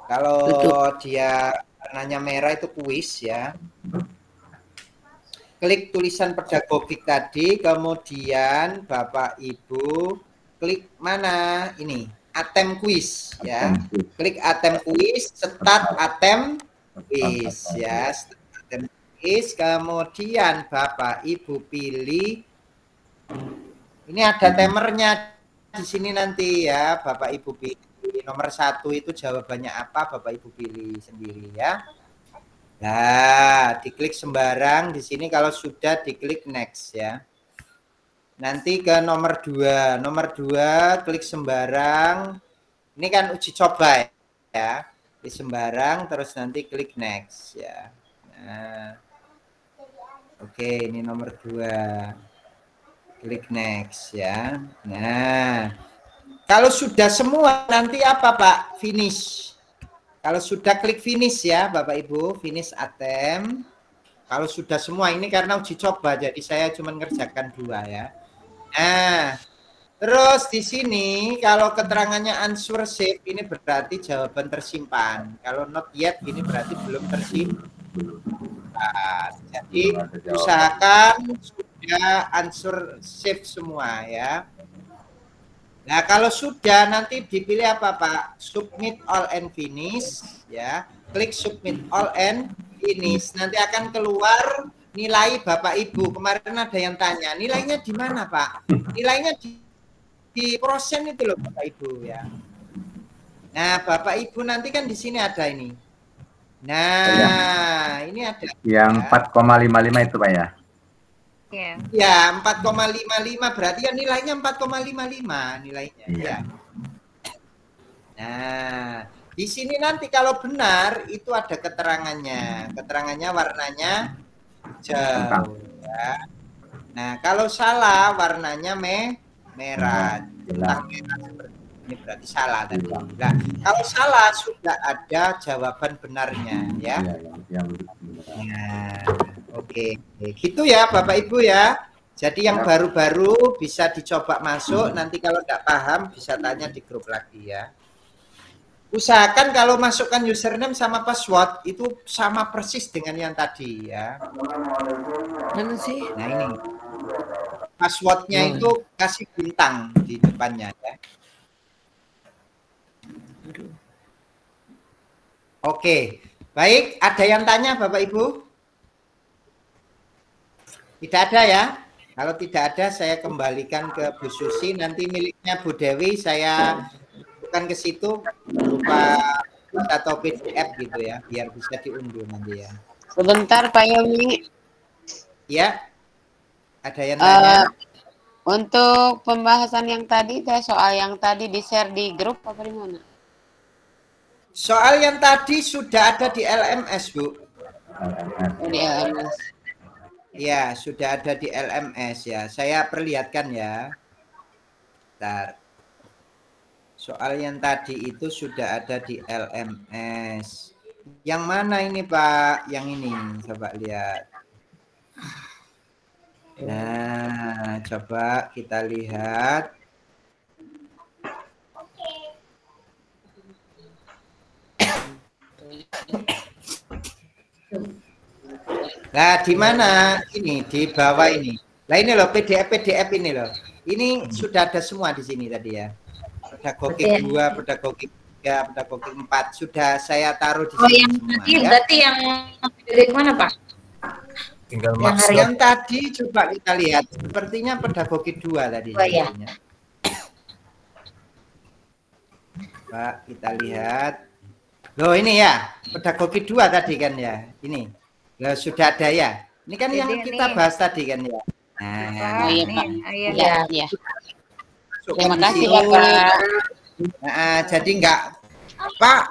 Speaker 2: Kalau dia warnanya merah itu kuis ya. Klik tulisan pedagogik tadi, kemudian Bapak Ibu klik mana ini? Atem kuis ya. Klik atem kuis, start atem kuis ya. Start atem kuis, kemudian Bapak Ibu pilih. Ini ada timernya di sini nanti ya, Bapak Ibu pilih. Nomor 1 itu jawabannya apa, Bapak Ibu pilih sendiri ya. Nah, diklik sembarang di sini, kalau sudah diklik next ya. Nanti ke nomor 2. Nomor 2 klik sembarang. Ini kan uji coba ya. Klik sembarang terus nanti klik next ya. Nah. Oke, ini nomor 2. Klik next ya. Nah, kalau sudah semua nanti apa Pak? Finish. Kalau sudah klik finish ya Bapak Ibu, finish atem. Kalau sudah semua, ini karena uji coba jadi saya cuma ngerjakan 2 ya. Nah, terus di sini kalau keterangannya answer save ini berarti jawaban tersimpan. Kalau not yet ini berarti belum tersimpan. Jadi usahakan sudah answer save semua ya. Nah, kalau sudah nanti dipilih apa, Pak? Submit all and finish, ya. Klik submit all and finish. Nanti akan keluar nilai Bapak Ibu. Kemarin ada yang tanya, nilainya di mana, Pak? Nilainya di prosen itu loh, Bapak Ibu, ya. Nah, Bapak Ibu nanti kan di sini ada ini. Nah, ini ada.
Speaker 9: Yang 4,55 itu, Pak ya?
Speaker 2: Ya, 4,55 berarti ya nilainya 4,55 nilainya. Ya. Nah, di sini nanti kalau benar itu ada keterangannya. Keterangannya warnanya hijau. Ya. Nah, kalau salah warnanya merah. Centang merah seperti ini berarti salah tadi. Nah, kalau salah sudah ada jawaban benarnya, ya. Nah, oke, gitu ya Bapak Ibu ya. Jadi yang baru-baru bisa dicoba masuk. Nanti kalau nggak paham bisa tanya di grup lagi ya. Usahakan kalau masukkan username sama password itu sama persis dengan yang tadi ya.
Speaker 5: Mana sih?
Speaker 2: Nah ini passwordnya itu kasih bintang di depannya ya. Oke, baik. Ada yang tanya Bapak Ibu? Tidak ada ya? Kalau tidak ada saya kembalikan ke Bu Susi. Nanti miliknya Bu Dewi saya bukan ke situ berupa atau PDF gitu ya, biar bisa diunduh nanti ya.
Speaker 7: Sebentar Pak Yomi.
Speaker 2: Ya, ada yang tanya?
Speaker 7: Untuk pembahasan yang tadi, soal yang tadi di-share di grup apa di mana?
Speaker 2: Soal yang tadi sudah ada di LMS, Bu.
Speaker 7: Di LMS.
Speaker 2: Ya, sudah ada di LMS ya. Saya perlihatkan ya. Bentar. Soal yang tadi itu sudah ada di LMS. Yang mana ini, Pak? Yang ini, coba lihat. Nah, coba kita lihat. Nah, di mana ini? Di bawah ini. Nah, ini loh PDF ini loh. Ini sudah ada semua di sini tadi ya. Pedagogik 2, pedagogik 3, pedagogik 4 sudah saya taruh di sini.
Speaker 4: Yang
Speaker 2: semua,
Speaker 4: tadi
Speaker 2: ya.
Speaker 4: berarti yang dari mana, Pak?
Speaker 2: Tinggal yang tadi coba kita lihat. Sepertinya pedagogik 2 tadi.
Speaker 4: Oh, ya.
Speaker 2: Pak, kita lihat. Loh, ini ya. Pedagogik 2 tadi kan ya. Ini. Loh, sudah ada ya. Ini kan yang kita bahas tadi kan ya. Nah,
Speaker 7: iya, Pak. Iya.
Speaker 2: Terima
Speaker 7: kasih, Bapak.
Speaker 2: Nah, jadi enggak, Pak,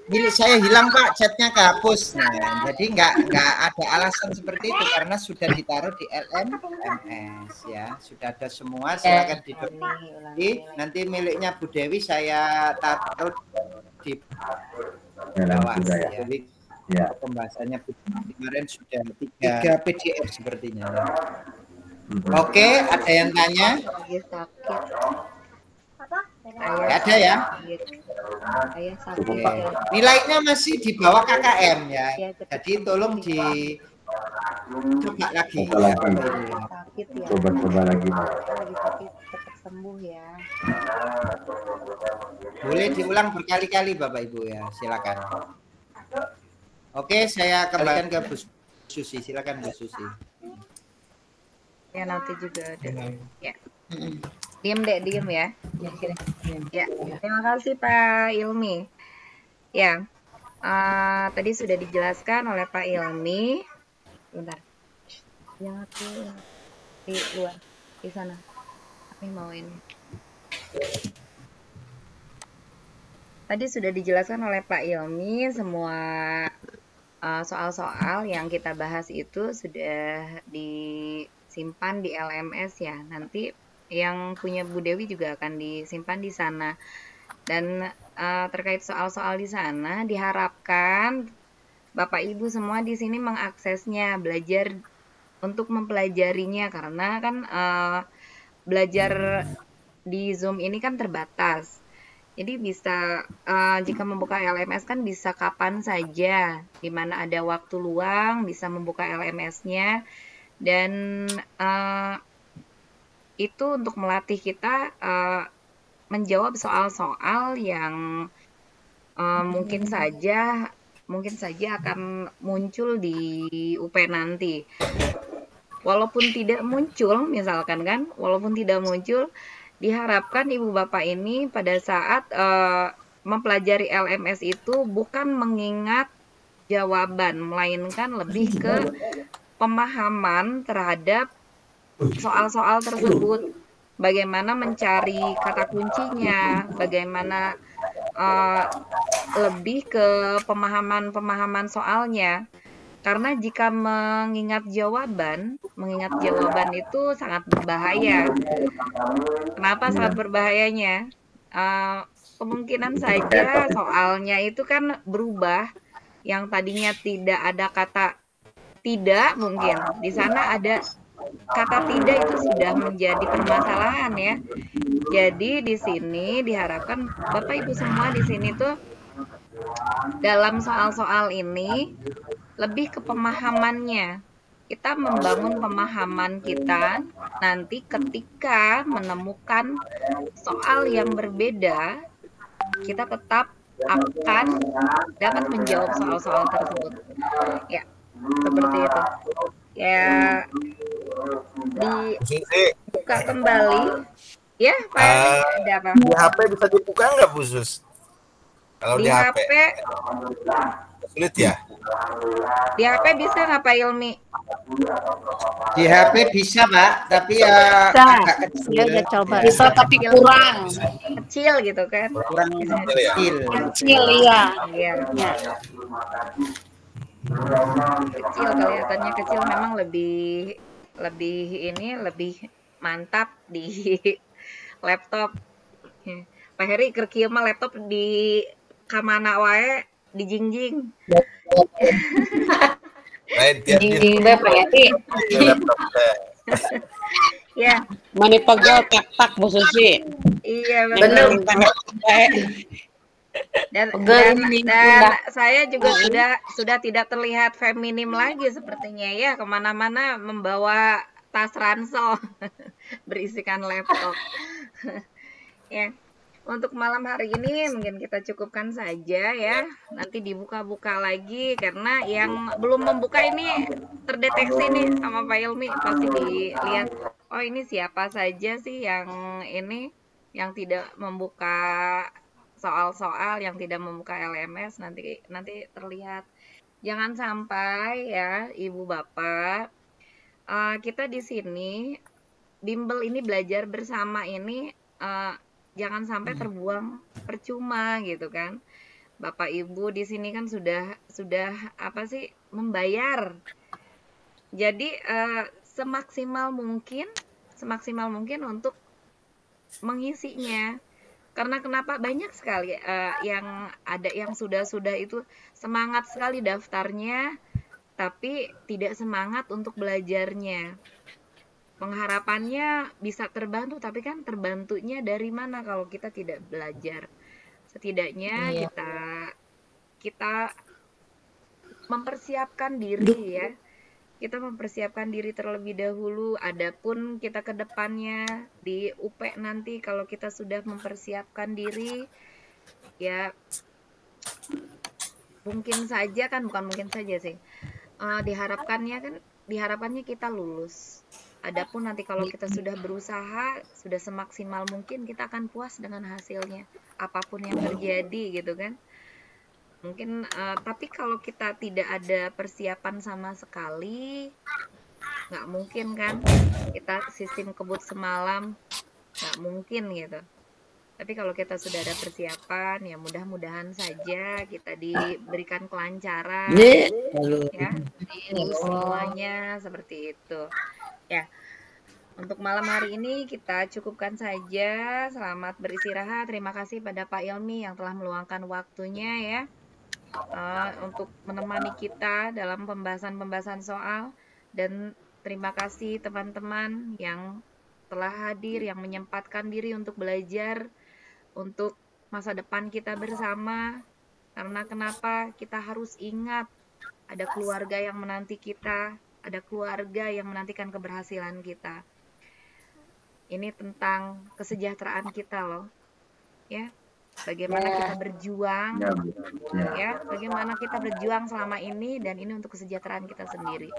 Speaker 2: milik saya hilang, Pak, chatnya kehapus. Nah, jadi enggak ada alasan seperti itu karena sudah ditaruh di LMS ya. Sudah ada semua, silakan didownload. Nanti miliknya Bu Dewi saya taruh di bawah ya. Jadi pembahasannya kemarin sudah 3 PDF sepertinya. Oke, ada yang tanya? Nggak ada ya? Nilainya masih di bawah KKM ya. Jadi tolong coba lagi.
Speaker 9: Coba lagi.
Speaker 1: Sembuh ya.
Speaker 2: Boleh diulang berkali-kali Bapak Ibu ya, silakan. Oke, saya kembalikan ke Bu Susi. Silakan Bu Susi.
Speaker 1: Ya nanti juga ada. Ya. Diem ya. Ya, terima kasih Pak Ilmi. Ya, tadi sudah dijelaskan oleh Pak Ilmi. Bentar. Jangan di luar, di sana. Tapi mau ini. Tadi sudah dijelaskan oleh Pak Ilmi semua soal-soal yang kita bahas itu sudah disimpan di LMS ya. Nanti yang punya Bu Dewi juga akan disimpan di sana. Dan terkait soal-soal di sana diharapkan Bapak Ibu semua di sini mengaksesnya, belajar untuk mempelajarinya karena kan belajar di Zoom ini kan terbatas. Jadi bisa jika membuka LMS kan bisa kapan saja, di mana ada waktu luang bisa membuka LMS-nya dan itu untuk melatih kita menjawab soal-soal yang mungkin saja akan muncul di UP nanti. Walaupun tidak muncul, misalkan kan, walaupun tidak muncul, diharapkan ibu bapak ini pada saat mempelajari LMS itu bukan mengingat jawaban, melainkan lebih ke pemahaman terhadap soal-soal tersebut. Bagaimana mencari kata kuncinya, bagaimana lebih ke pemahaman soalnya. Karena jika mengingat jawaban itu sangat berbahaya. Kenapa sangat berbahayanya? Kemungkinan saja soalnya itu kan berubah. Yang tadinya tidak ada kata tidak, mungkin di sana ada kata tidak, itu sudah menjadi permasalahan ya. Jadi di sini diharapkan Bapak Ibu semua di sini tuh dalam soal-soal ini lebih ke pemahamannya. Kita membangun pemahaman kita nanti ketika menemukan soal yang berbeda, kita tetap akan dapat menjawab soal-soal tersebut. Ya, seperti itu. Ya, dibuka kembali. Ya, Pak, ada apa?
Speaker 8: Di HP bisa dibuka nggak, Bu Sus? Kalau di HP sulit ya?
Speaker 1: Di HP bisa nggak, Pak Ilmi?
Speaker 2: Di HP bisa, Pak, tapi agak kecil.
Speaker 3: Dia udah coba.
Speaker 7: Bisa tapi kurang.
Speaker 1: Kecil gitu kan?
Speaker 2: Kurang kecil.
Speaker 7: Kecil, iya.
Speaker 1: Iya. Kecil, kelihatannya kecil, memang lebih mantap di laptop. Pak Heri kerkieu mah laptop di kamana wae di jingjing.
Speaker 7: Jingjing deh Pak Heri.
Speaker 1: Ya.
Speaker 7: Mani pegel tak Bu Susi.
Speaker 1: Iya
Speaker 7: benar.
Speaker 1: Dan saya juga sudah tidak terlihat feminim lagi sepertinya ya, kemana-mana membawa tas ransel berisikan laptop. Ya, untuk malam hari ini mungkin kita cukupkan saja ya. Nanti dibuka-buka lagi karena yang belum membuka ini terdeteksi nih sama Pak Ilmi, pasti dilihat. Oh, ini siapa saja sih yang ini yang tidak membuka soal-soal, yang tidak membuka LMS, nanti terlihat. Jangan sampai ya Ibu Bapak, kita di sini bimbel ini belajar bersama ini jangan sampai terbuang percuma gitu kan. Bapak Ibu di sini kan sudah apa sih, membayar. Jadi semaksimal mungkin untuk mengisinya. Karena kenapa banyak sekali yang sudah itu semangat sekali daftarnya, tapi tidak semangat untuk belajarnya. Pengharapannya bisa terbantu, tapi kan terbantunya dari mana kalau kita tidak belajar? Setidaknya kita mempersiapkan diri ya. Kita mempersiapkan diri terlebih dahulu. Adapun kita ke depannya di UP nanti kalau kita sudah mempersiapkan diri, ya mungkin saja kan, bukan mungkin saja sih. Diharapkannya kita lulus. Adapun nanti kalau kita sudah berusaha, sudah semaksimal mungkin, kita akan puas dengan hasilnya. Apapun yang terjadi gitu kan. Mungkin tapi kalau kita tidak ada persiapan sama sekali, nggak mungkin kan kita sistem kebut semalam, nggak mungkin gitu. Tapi kalau kita sudah ada persiapan, ya mudah-mudahan saja kita diberikan kelancaran ya semuanya seperti itu ya. Untuk malam hari ini kita cukupkan saja. Selamat beristirahat. Terima kasih pada Pak Ilmi yang telah meluangkan waktunya ya untuk menemani kita dalam pembahasan soal, dan terima kasih teman-teman yang telah hadir, yang menyempatkan diri untuk belajar untuk masa depan kita bersama. Karena kenapa? Kita harus ingat ada keluarga yang menanti kita, ada keluarga yang menantikan keberhasilan kita. Ini tentang kesejahteraan kita loh. Ya. Bagaimana kita berjuang, ya, bagaimana kita berjuang selama ini, dan ini untuk kesejahteraan kita sendiri.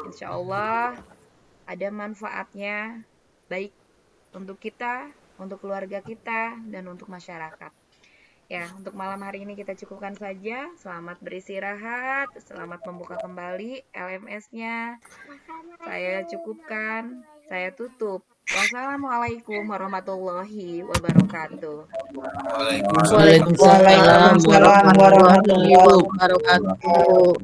Speaker 1: Insya Allah ada manfaatnya, baik untuk kita, untuk keluarga kita, dan untuk masyarakat. Ya, untuk malam hari ini kita cukupkan saja. Selamat beristirahat, selamat membuka kembali LMS-nya. Saya cukupkan, saya tutup. Wassalamualaikum warahmatullahi wabarakatuh.
Speaker 5: Waalaikumsalam warahmatullahi wabarakatuh.